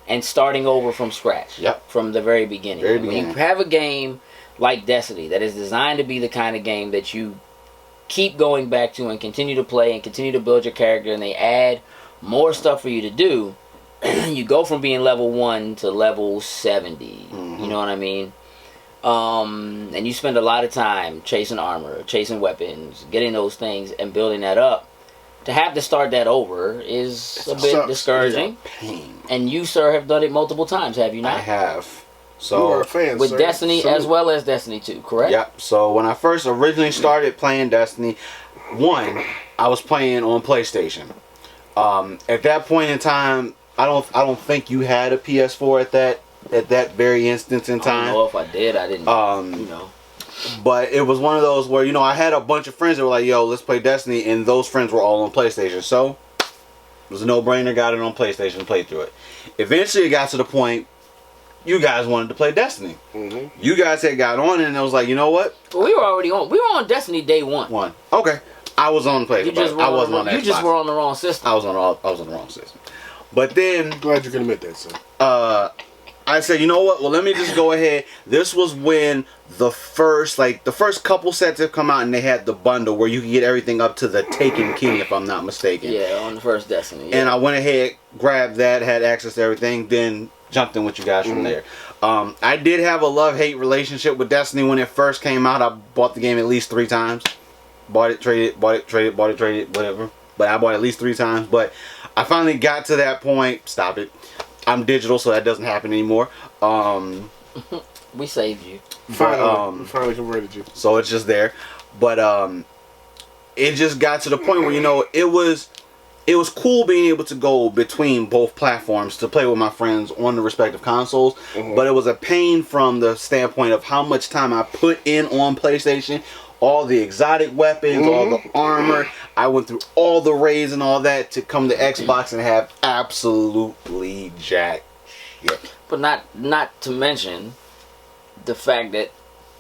B: and starting over from scratch.
C: Yep.
B: From the very beginning.
C: Very
B: And when you
C: beginning.
B: have a game like Destiny that is designed to be the kind of game that you keep going back to and continue to play and continue to build your character, and they add more stuff for you to do, you go from being level 1 to level 70. You know what I mean? And you spend a lot of time chasing armor, chasing weapons, getting those things and building that up. To have to start that over is a bit
D: sucks.
B: discouraging.
C: Pain.
B: And you, sir, have done it multiple times, have you
C: I
B: not?
C: have.
D: You are
C: So
D: a fan,
B: With
D: sir.
B: Destiny
D: Salute.
B: as well as Destiny 2, correct?
C: yep. So when I first originally started playing Destiny 1, I was playing on PlayStation. At that point in time, I don't think you had a PS4 at that very instance in
B: I don't
C: time.
B: know if I did. I didn't. You know.
C: But it was one of those where, I had a bunch of friends that were like, yo, let's play Destiny, and those friends were all on PlayStation. So it was a no-brainer, got it on PlayStation, played through it. Eventually it got to the point you guys wanted to play Destiny. You guys had got on, and it was like, you know what?
B: Well, we were already on. We were on Destiny day one.
C: Okay. I was on PlayStation.
B: You just
C: I wasn't on Xbox.
B: You just were on the wrong system.
C: I was on the wrong system. But then
D: Glad you can admit that, sir.
C: I said, you know what? Well, let me just go ahead. This was when the first couple sets have come out, and they had the bundle where you could get everything up to the Taken King, if I'm not mistaken.
B: Yeah, on the first Destiny. Yeah.
C: And I went ahead, grabbed that, had access to everything, then jumped in with you guys from there. I did have a love-hate relationship with Destiny when it first came out. I bought the game at least 3 times. Bought it, traded, whatever. But I bought it at least 3 times. But I finally got to that point. Stop it. I'm digital, so that doesn't happen anymore.
B: We saved you.
D: Finally, we finally converted you.
C: So it's just there. But it just got to the point where, it was cool being able to go between both platforms to play with my friends on the respective consoles. But it was a pain from the standpoint of how much time I put in on PlayStation. All the exotic weapons, all the armor. I went through all the raids and all that to come to Xbox and have absolutely jack shit.
B: But not to mention the fact that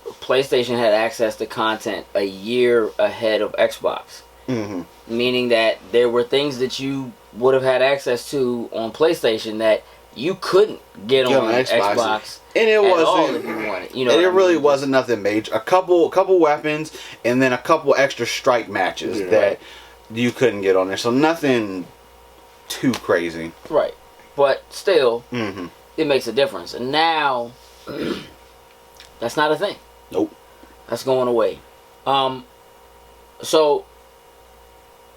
B: PlayStation had access to content a year ahead of Xbox. Meaning that there were things that you would have had access to on PlayStation that you couldn't get on Xbox.
C: And it
B: at all
C: wasn't.
B: if you wanted.
C: And it really wasn't nothing major. A couple weapons, and then a couple extra strike matches that you couldn't get on there. So nothing too crazy.
B: Right. But still, it makes a difference. And now, that's not a thing.
C: Nope.
B: That's going away. So,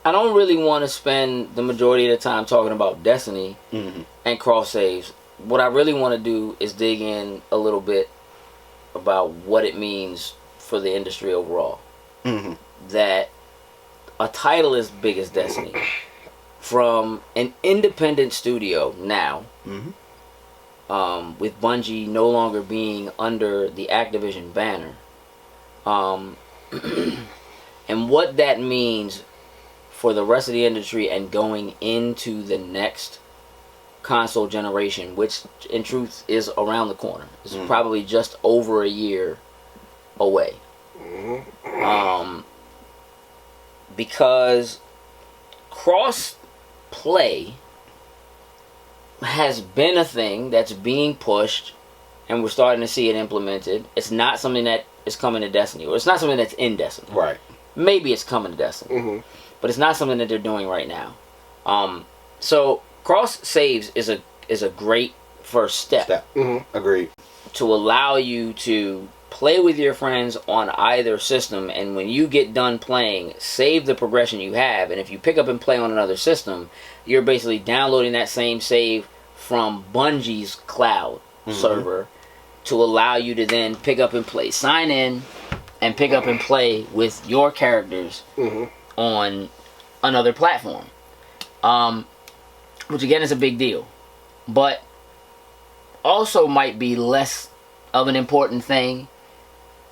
B: I don't really want to spend the majority of the time talking about Destiny and cross saves. What I really want to do is dig in a little bit about what it means for the industry overall. That a title as big as Destiny from an independent studio now, with Bungie no longer being under the Activision banner, and what that means for the rest of the industry and going into the next console generation, which in truth is around the corner. It's probably just over a year away. Because cross play has been a thing that's being pushed, and we're starting to see it implemented. It's not something that is coming to Destiny, or it's not something that's in Destiny.
C: Right.
B: Maybe it's coming to Destiny, but it's not something that they're doing right now. So cross saves is a great first step.
C: Agreed.
B: To allow you to play with your friends on either system, and when you get done playing, save the progression you have. And if you pick up and play on another system, you're basically downloading that same save from Bungie's cloud server to allow you to then pick up and play. Sign in and pick up and play with your characters on another platform. Which again is a big deal. But also might be less of an important thing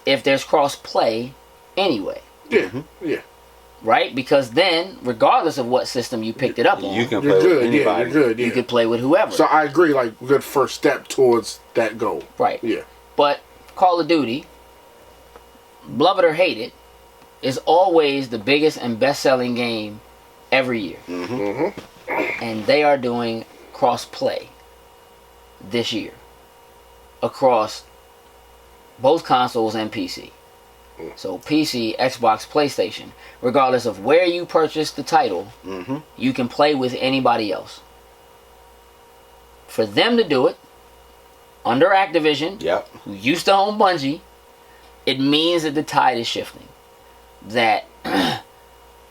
B: if there's cross-play anyway.
D: Yeah.
B: Right? Because then, regardless of what system you picked it up on,
C: You can play with anybody.
D: You're good,
B: you can play with whoever.
D: So I agree, like, good first step towards that goal.
B: Right.
D: Yeah.
B: But Call of Duty, love it or hate it, is always the biggest and best-selling game every year. And they are doing cross-play this year across both consoles and PC. So PC, Xbox, PlayStation, regardless of where you purchased the title, you can play with anybody else. For them to do it under Activision, who used to own Bungie, it means that the tide is shifting. That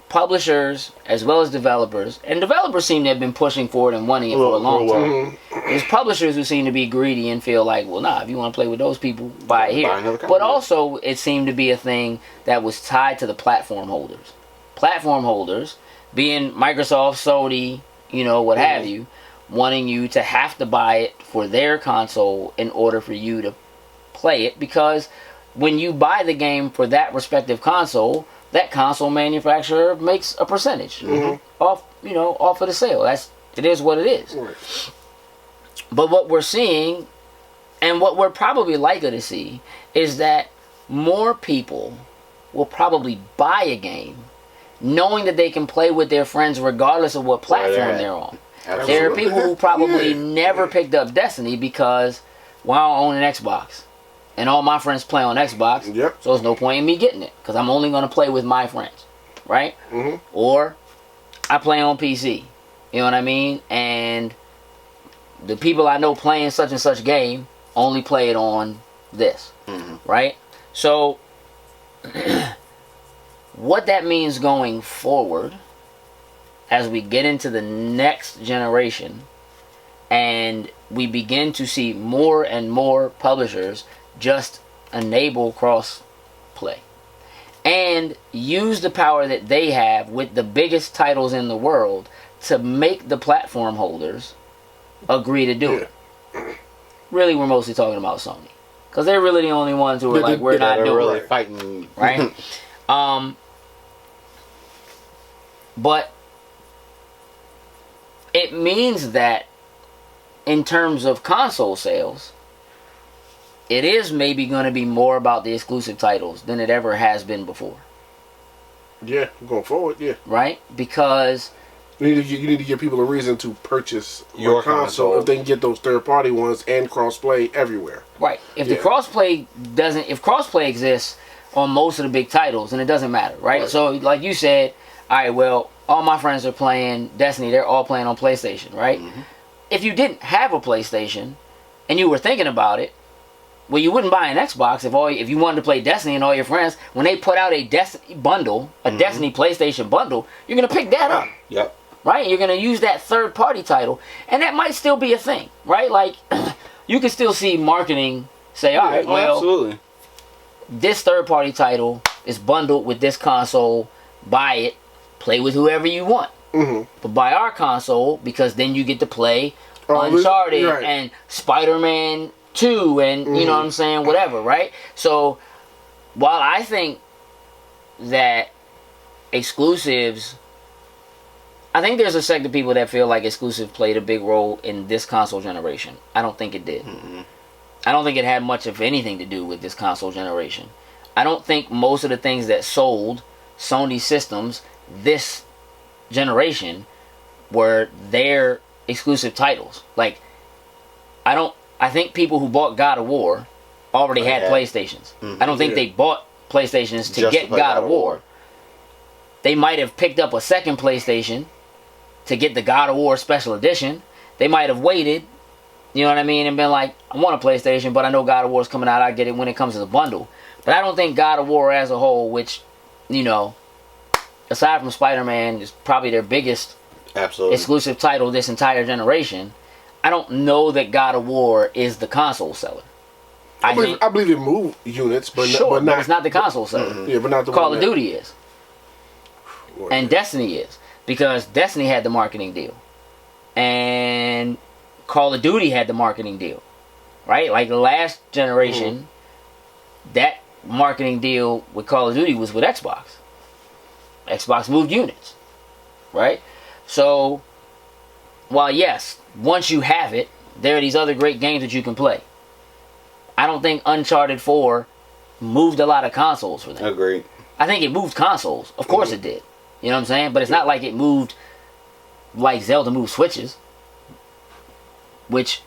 B: publishers, as well as developers, and developers seem to have been pushing for it and wanting it for a long time. There's publishers who seem to be greedy and feel like, well, nah, if you want to play with those people, buy it here. But also, it seemed to be a thing that was tied to the platform holders. Platform holders, being Microsoft, Sony, you know, what have you, wanting you to have to buy it for their console in order for you to play it, because when you buy the game for that respective console, that console manufacturer makes a percentage off, you know, off of the sale. It is what it is.
D: Right.
B: But what we're seeing, and what we're probably likely to see, is that more people will probably buy a game knowing that they can play with their friends regardless of what platform they're on.
C: Absolutely.
B: There are people who probably never picked up Destiny because, well, I don't own an Xbox. And all my friends play on Xbox, so there's no point in me getting it, because I'm only going to play with my friends, right? Or I play on PC, you know what I mean? And the people I know playing such and such game only play it on this, right? So what that means going forward as we get into the next generation and we begin to see more and more publishers just enable cross play and use the power that they have with the biggest titles in the world to make the platform holders agree to do it. Really, we're mostly talking about Sony, because they're really the only ones who are like, we're not doing
C: really
B: it,
C: fighting,
B: right? But it means that in terms of console sales, it is maybe going to be more about the exclusive titles than it ever has been before.
D: Yeah, going forward,
B: Right? Because
D: you need to give people a reason to purchase
C: your
D: console if they can get those third-party ones and cross-play everywhere.
B: Right. If the cross-play if cross-play exists on most of the big titles, then it doesn't matter, right? So, like you said, all right, well, all my friends are playing Destiny. They're all playing on PlayStation, right? If you didn't have a PlayStation and you were thinking about it, well, you wouldn't buy an Xbox if you wanted to play Destiny and all your friends. When they put out a Destiny bundle, a Destiny PlayStation bundle, you're going to pick that up. Right? You're going to use that third-party title. And that might still be a thing, right? Like, you can still see marketing say, all right, well,
C: absolutely.
B: This third-party title is bundled with this console. Buy it. play with whoever you want. But buy our console because then you get to play Uncharted and Spider-Man 2 and you know what I'm saying, whatever, right? So while I think that exclusives, I think there's a sect of people that feel like exclusive played a big role in this console generation. I don't think it did. I don't think it had much of anything to do with this console generation. I don't think most of the things that sold Sony systems this generation were their exclusive titles. Like, I think people who bought God of War already had PlayStations. I don't think they bought PlayStations to get God of War. They might have picked up a second PlayStation to get the God of War Special Edition. They might have waited, you know what I mean, and been like, I want a PlayStation, but I know God of War is coming out. I get it when it comes as a bundle. But I don't think God of War as a whole, which, you know, aside from Spider-Man, is probably their biggest exclusive title this entire generation. I don't know that God of War is the console seller.
D: I believe it moved units, but
B: but it's not the console seller.
D: Yeah, but not the
B: Call of Duty is. And Destiny is. Because Destiny had the marketing deal. And Call of Duty had the marketing deal. Right? Like the last generation, that marketing deal with Call of Duty was with Xbox. Xbox moved units. Right? So, while yes, once you have it, there are these other great games that you can play. I don't think Uncharted 4 moved a lot of consoles for them.
C: Agreed.
B: I think it moved consoles. Of course it did. You know what I'm saying? But it's not like it moved like Zelda moved Switches. Which,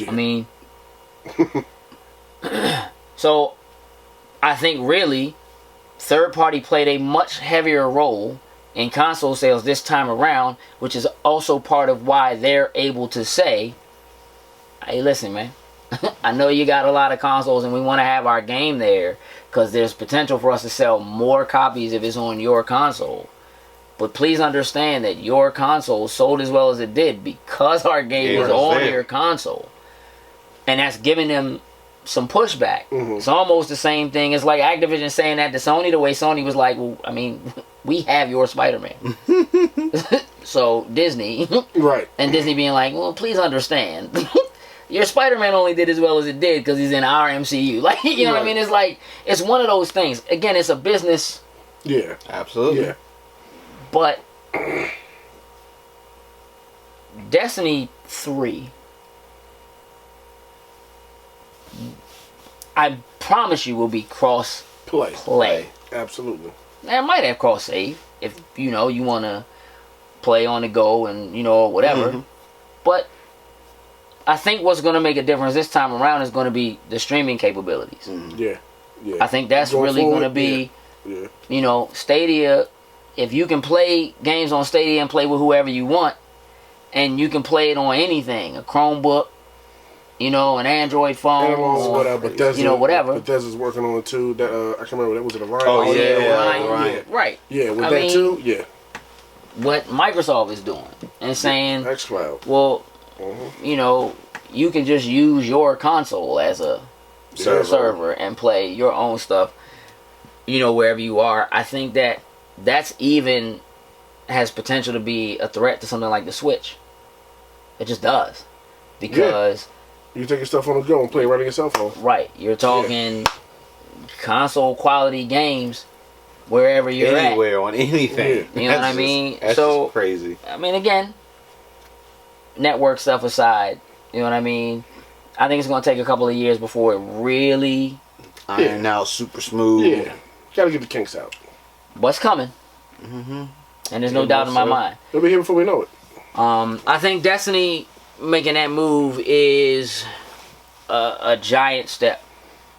B: I mean... So, I think really, third party played a much heavier role in console sales this time around, which is also part of why they're able to say, hey, listen, man, I know you got a lot of consoles and we want to have our game there because there's potential for us to sell more copies if it's on your console. But please understand that your console sold as well as it did because our game is on your console. And that's giving them some pushback. It's almost the same thing as like Activision saying that to Sony, the way Sony was like, well, I mean, we have your Spider-Man. So Disney,
D: right,
B: and Disney being like, well, please understand, your Spider-Man only did as well as it did because he's in our MCU. Like, you know what I mean? It's like, it's one of those things. Again, it's a business.
D: Yeah,
C: absolutely.
D: Yeah,
B: but Destiny 3, I promise you, will be cross play.
D: Absolutely.
B: It might have cross save if you know you want to play on the go and you know whatever. But I think what's going to make a difference this time around is going to be the streaming capabilities.
D: Yeah.
B: I think that's really going to be, you know, Stadia. If you can play games on Stadia and play with whoever you want, and you can play it on anything, a Chromebook, you know, an Android phone, or,
D: whatever. Bethesda,
B: you know, whatever.
D: Bethesda's working on it too. That I can't remember. That was it. Orion.
C: Oh yeah,
B: Orion. Right.
D: Yeah, with that too. Yeah.
B: What Microsoft is doing and saying,
D: xCloud.
B: Well, you know, you can just use your console as a server and play your own stuff, you know, wherever you are. I think that that's even has potential to be a threat to something like the Switch. It just does. Because
D: you take your stuff on the go and play right on your cell phone.
B: Right. You're talking console quality games wherever you're
C: anywhere on anything.
B: You know what I mean?
C: That's
B: so
C: just crazy.
B: I mean, again, network stuff aside, you know what I mean? I think it's going to take a couple of years before it really
C: iron out super smooth.
D: Yeah. Gotta get the kinks out.
B: What's coming? And there's no doubt in my mind.
D: It'll be here before we know it.
B: I think Destiny making that move is a giant step.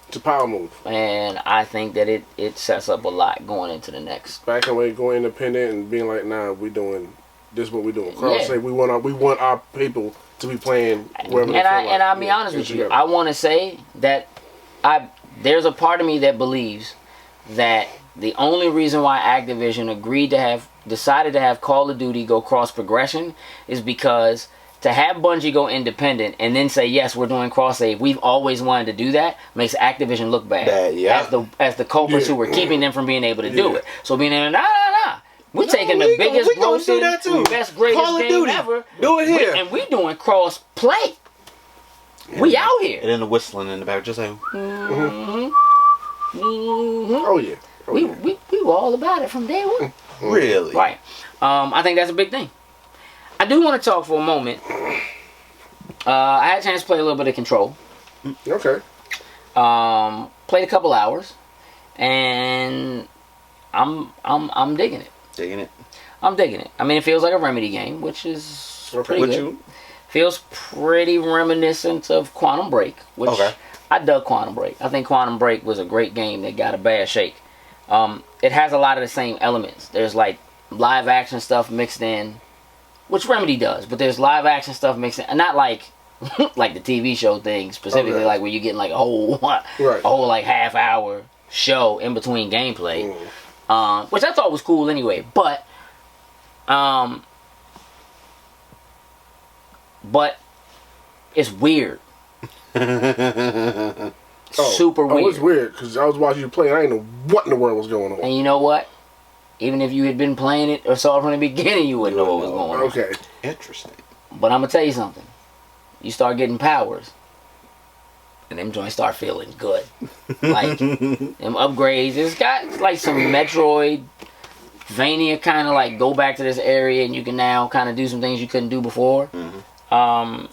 D: It's a power move.
B: And I think that it sets up a lot going into the next.
D: Back away, going independent and being like, nah, we doing this is what we doing. Carl say we want our people to be playing wherever they feel like.
B: And I'll be honest with you, I want to say that there's a part of me that believes that the only reason why Activision decided to have Call of Duty go cross progression is because to have Bungie go independent and then say, yes, we're doing cross save, we've always wanted to do that, makes Activision look bad. As the culprits who were keeping them from being able to do it. So being able to, nah, We're taking the biggest grossing, best, greatest
C: Call of
B: game
C: Duty.
B: ever.
C: Do it here.
B: And we doing cross play. We out here.
C: And then the whistling in the back, just like.
B: Mm-hmm.
D: Oh yeah.
B: We were all about it from day one.
C: Really?
B: Right. I think that's a big thing. I do want to talk for a moment. I had a chance to play a little bit of Control.
D: Okay.
B: Played a couple hours, and I'm digging it.
C: Digging it.
B: I'm digging it. I mean, it feels like a Remedy game, which is pretty good. Feels pretty reminiscent of Quantum Break, which I dug Quantum Break. I think Quantum Break was a great game that got a bad shake. It has a lot of the same elements. There's like live action stuff mixed in, which Remedy does, but there's live action stuff mixed in, and not like like the TV show thing specifically, like where you're getting like a whole like half hour show in between gameplay, which I thought was cool anyway. But it's weird. Super weird.
D: It's weird because I was watching you play and I didn't know what in the world was going on.
B: And you know what? Even if you had been playing it or saw it from the beginning, you wouldn't know what was going on.
D: Okay.
C: Interesting.
B: But I'm going to tell you something. You start getting powers, and them joints start feeling good. Like, them upgrades. It's got like some Metroidvania kind of like go back to this area and you can now kind of do some things you couldn't do before. So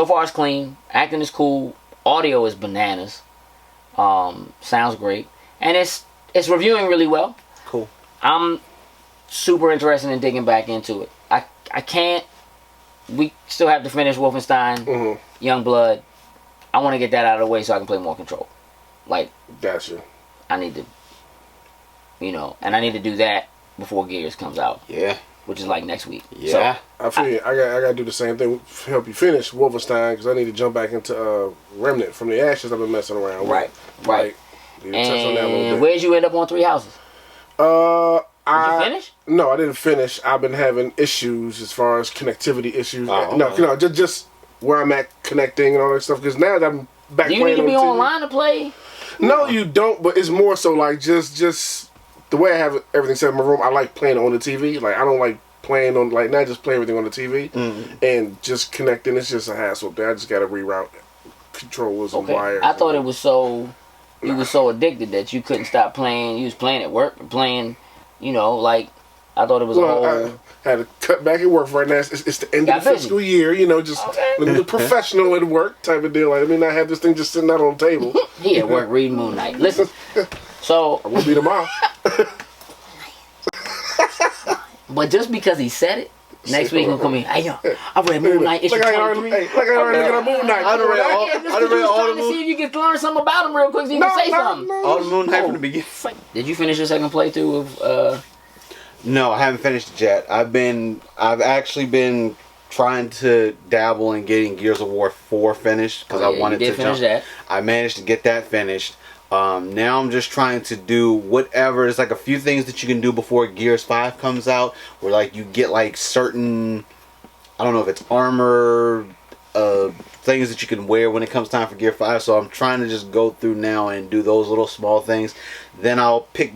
B: far it's clean. Acting is cool. Audio is bananas. Sounds great. And it's reviewing really well.
C: Cool.
B: I'm super interested in digging back into it. I can't. We still have to finish Wolfenstein, Youngblood. I want to get that out of the way so I can play more Control. Like,
D: gotcha.
B: I need to, and I need to do that before Gears comes out.
C: Yeah.
B: Which is like next week.
C: Yeah.
B: So,
D: I feel you. I got to do the same thing to help you finish Wolfenstein because I need to jump back into Remnant from the ashes I've been messing around with.
B: Right.
D: Need to touch on that a little bit.
B: Where'd you end up on Three Houses? Did you finish?
D: No, I didn't finish. I've been having issues as far as connectivity issues. No, just where I'm at connecting and all that stuff. Because now that I'm back
B: Do you
D: playing
B: need to be
D: on TV,
B: online to play?
D: No, you don't. But it's more so like just the way I have everything set in my room. I like playing on the TV. Like I don't like playing on not just play everything on the TV and just connecting. It's just a hassle. I just got to reroute controllers and wires.
B: I thought it was so. You was so addicted that you couldn't stop playing. You was playing at work and playing. Like I thought it was a whole.
D: I had to cut back at work right now. It's the end of the fiscal year, just the professional at work type of deal. Like, I mean, I have this thing just sitting out on the table.
B: He at work reading Moon Knight. Listen, so
D: I will be tomorrow.
B: But just because he said it, next week he'll come in. Hey, yo, I read Moon Knight issue 23.
D: Like I already look at Moon Knight.
C: I read all
B: to see if you could learn something about him real quick so you can say something.
C: All the Moon Knight from the beginning.
B: Did you finish your second playthrough of?
C: No, I haven't finished it yet. I've actually been trying to dabble in getting Gears of War 4 finished because I wanted to
B: finish that.
C: I managed to get that finished. Now I'm just trying to do whatever. There's like a few things that you can do before Gears 5 comes out, where like you get like certain, I don't know if it's armor, things that you can wear when it comes time for Gear 5. So I'm trying to just go through now and do those little small things. Then I'll pick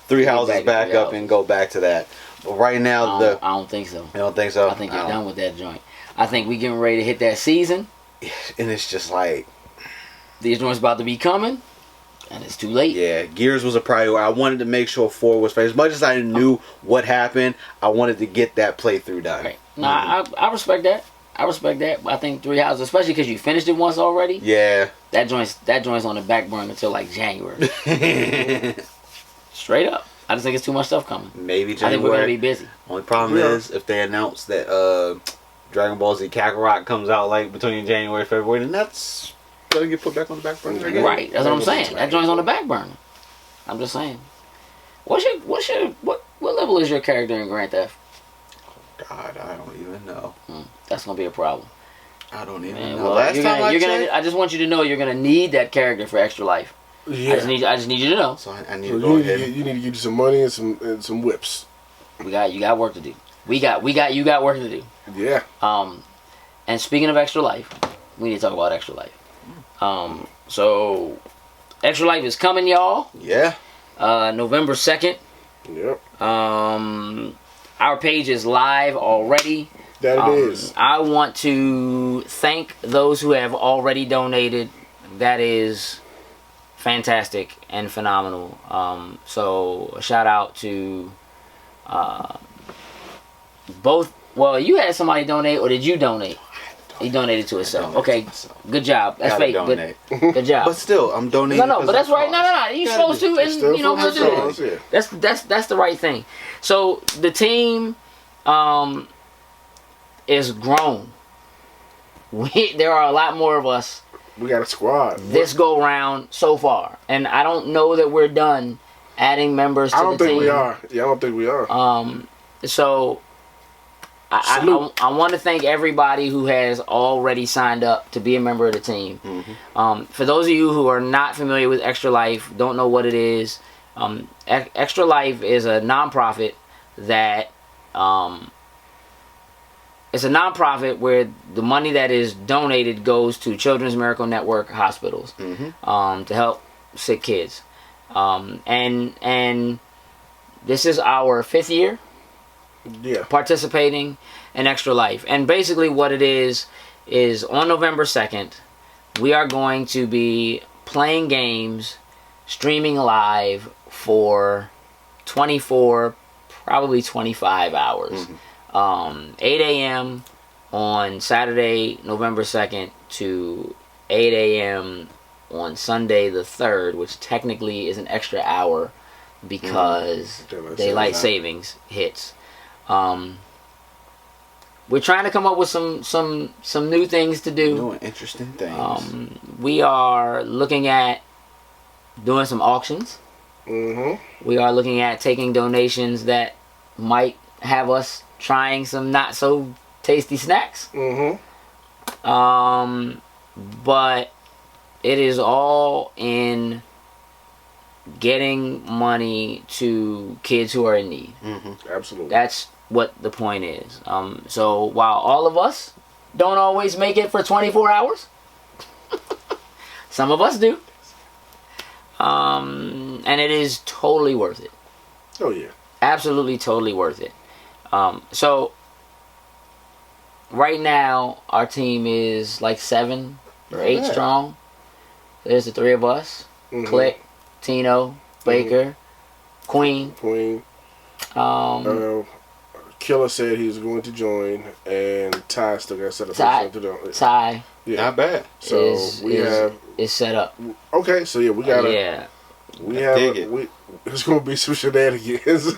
C: Three Houses back up and go back to that. But right now,
B: I don't think so.
C: You don't think so?
B: I think you're done with that joint. I think we getting ready to hit that season.
C: And it's just like,
B: these joints about to be coming, and it's too late.
C: Yeah, Gears was a priority. I wanted to make sure 4 was finished. As much as I knew what happened, I wanted to get that playthrough done.
B: Right. No, I respect that. I think Three Houses, especially because you finished it once already.
C: Yeah.
B: That joint's on the back burner until like January. Straight up. I just think it's too much stuff coming.
C: Maybe January.
B: I think we're gonna be busy.
C: Only problem is if they announce that Dragon Ball Z Kakarot comes out like between January and February, then that's gonna get put back on the back burner again.
B: Right. That's what I'm saying. That joint's on the back burner. I'm just saying. What level is your character in Grand Theft?
C: God, I don't even know.
B: That's gonna be a problem.
C: I don't even know.
B: Well,
C: Last time I checked,
B: I just want you to know you're gonna need that character for Extra Life.
D: Yeah.
B: I just need you to know.
D: So I need to go ahead. You need to get you some money and some whips.
B: You got work to do. You got work to do.
D: Yeah.
B: And speaking of Extra Life, we need to talk about Extra Life. So Extra Life is coming, y'all.
C: Yeah.
B: November 2nd.
D: Yep.
B: Our page is live already.
D: That it is.
B: I want to thank those who have already donated. That is fantastic and phenomenal. So a shout out to both. Well, you had somebody donate, or did you donate? He donated to himself. Okay, good job. That's fake. Good job.
C: But still, I'm donating.
B: No, but that's right. No. You're supposed to, and you know, that's the right thing. So the team is grown. There are a lot more of us.
D: We got a squad.
B: This go round so far, and I don't know that we're done adding members to the team.
D: I don't think we are. Yeah, I don't think we are.
B: So I want to thank everybody who has already signed up to be a member of the team. Mm-hmm. For those of you who are not familiar with Extra Life, don't know what it is, Extra Life is a nonprofit that it's a nonprofit where the money that is donated goes to Children's Miracle Network hospitals, mm-hmm. To help sick kids. And this is our 5th year participating in Extra Life. And basically what it is on November 2nd, we are going to be playing games, streaming live for 24, probably 25 hours. Mm-hmm. 8 a.m. on Saturday, November 2nd to 8 a.m. on Sunday the 3rd, which technically is an extra hour because daylight savings hits. We're trying to come up with some new things to do.
C: Doing interesting things.
B: We are looking at doing some auctions.
D: Mm-hmm.
B: We are looking at taking donations that might have us trying some not so tasty snacks.
D: Mm-hmm.
B: But it is all in getting money to kids who are in need.
C: Mm-hmm.
D: Absolutely.
B: That's what the point is. So while all of us don't always make it for 24 hours, some of us do. And it is totally worth it.
D: Oh yeah.
B: Absolutely totally worth it. So right now our team is like 7 or 8 strong. There's the 3 of us. Mm-hmm. Click, Tino, Baker, Queen.
D: Killer said he was going to join, and Ty still got set up.
B: Ty.
C: Yeah. Not bad.
D: So
B: it's set up.
D: Okay, so we got it's gonna be some shenanigans.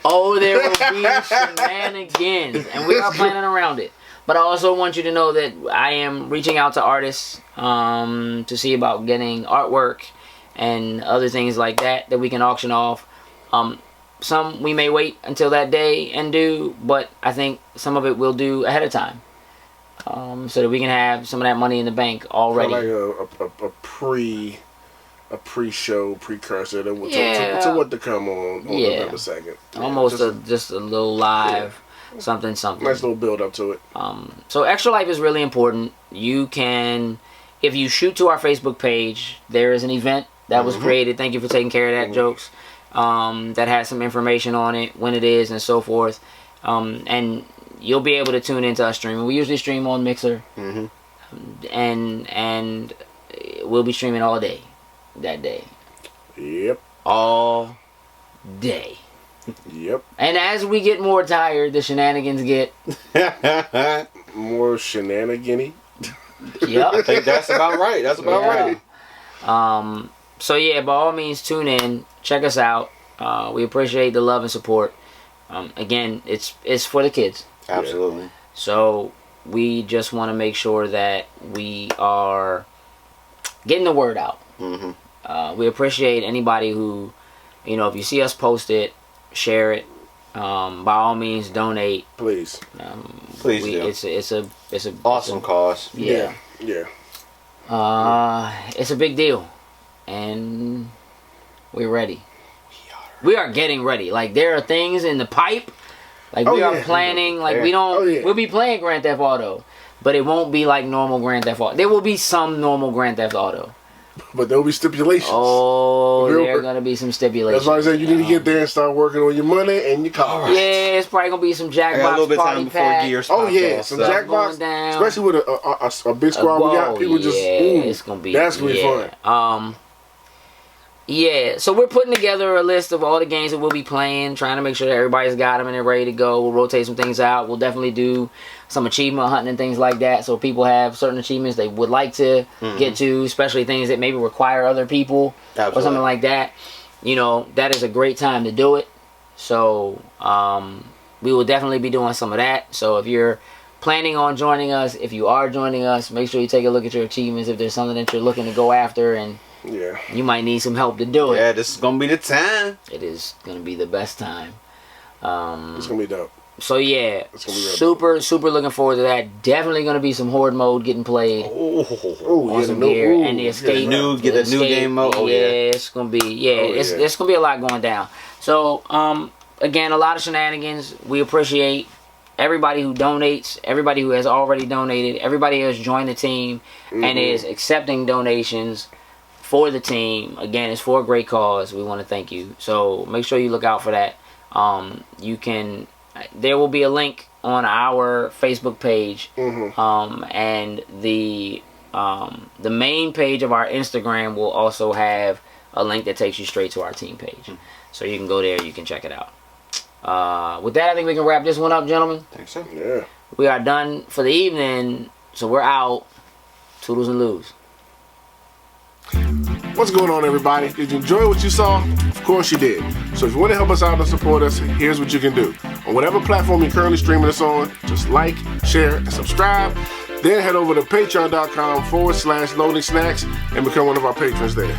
B: Oh, there will be shenanigans, and we are planning around it. But I also want you to know that I am reaching out to artists to see about getting artwork and other things like that we can auction off. Some we may wait until that day and do, but I think some of it we'll do ahead of time, so that we can have some of that money in the bank already.
D: Like a pre-show precursor to what to come on November 2nd.
B: Almost just a little live something.
D: Nice little build up to it.
B: So Extra Life is really important. You can, if you shoot to our Facebook page, there is an event that was created. Thank you for taking care of that, Jokes. That has some information on it, when it is, and so forth. And you'll be able to tune into us streaming. We usually stream on Mixer, and we'll be streaming all day that day.
D: Yep.
B: All day.
D: Yep.
B: And as we get more tired, the shenanigans get
D: more shenanigan-y.
B: Yep.
C: I think that's about right. That's about right.
B: So yeah, by all means, tune in, check us out. We appreciate the love and support. Again, it's for the kids.
C: Absolutely.
B: So we just want to make sure that we are getting the word out. We appreciate anybody who, if you see us post it, share it. By all means, donate.
D: Please.
C: Please do.
B: It's a
C: awesome cause.
D: Yeah.
B: It's a big deal, and we're ready. We are getting ready. Like, there are things in the pipe. Like, we are planning. Like, we'll be playing Grand Theft Auto, but it won't be like normal Grand Theft Auto. There will be some normal Grand Theft Auto,
D: But there'll be stipulations.
B: Oh,
D: Real
B: there are
D: quick.
B: going to be some stipulations.
D: That's why I said you need to get there and start working on your money and your cars.
B: Yeah, it's probably going to be some
C: I got a
B: Jackbox
C: little bit of
B: party
C: time before
B: pack.
C: Gears
D: Oh
C: pops
D: yeah,
C: off,
D: some
C: so.
D: Jackbox,
B: down.
D: especially with a big squad we got. People just,
B: it's gonna be.
D: that's gonna be fun.
B: Yeah. So we're putting together a list of all the games that we'll be playing, trying to make sure that everybody's got them and they're ready to go. We'll rotate some things out. We'll definitely do some achievement hunting and things like that. So people have certain achievements they would like to get to, especially things that maybe require other people or something like that. You know, that is a great time to do it. So we will definitely be doing some of that. So if you're planning on joining us, if you are joining us, make sure you take a look at your achievements if there's something that you're looking to go after and
D: Yeah.
B: you might need some help to do it.
C: Yeah, this is gonna be the time.
B: It is going to be the best time.
D: It's gonna be dope.
B: So yeah,
D: It's gonna be
B: super looking forward to that. Definitely going to be some horde mode getting played
D: Oh,
B: on
D: yeah,
B: some
D: the new,
B: gear
D: ooh,
B: and the escape.
C: get a new game mode. Oh, yeah.
B: It's going to be it's
D: yeah.
B: going to be a lot going down. So again, a lot of shenanigans. We appreciate everybody who donates, everybody who has already donated, everybody who has joined the team and is accepting donations for the team. Again, it's for a great cause. We want to thank you. So make sure you look out for that. There will be a link on our Facebook page, and the main page of our Instagram will also have a link that takes you straight to our team page. So you can go there, you can check it out. With that, I think we can wrap this one up, gentlemen.
C: Think so?
D: Yeah.
B: We are done for the evening, so we're out. Toodles and loos.
D: What's going on, everybody? Did you enjoy what you saw? Of course you did. So if you want to help us out and support us, here's what you can do. On whatever platform you're currently streaming us on, just like, share, and subscribe. Then head over to patreon.com/loading snacks and become one of our patrons there.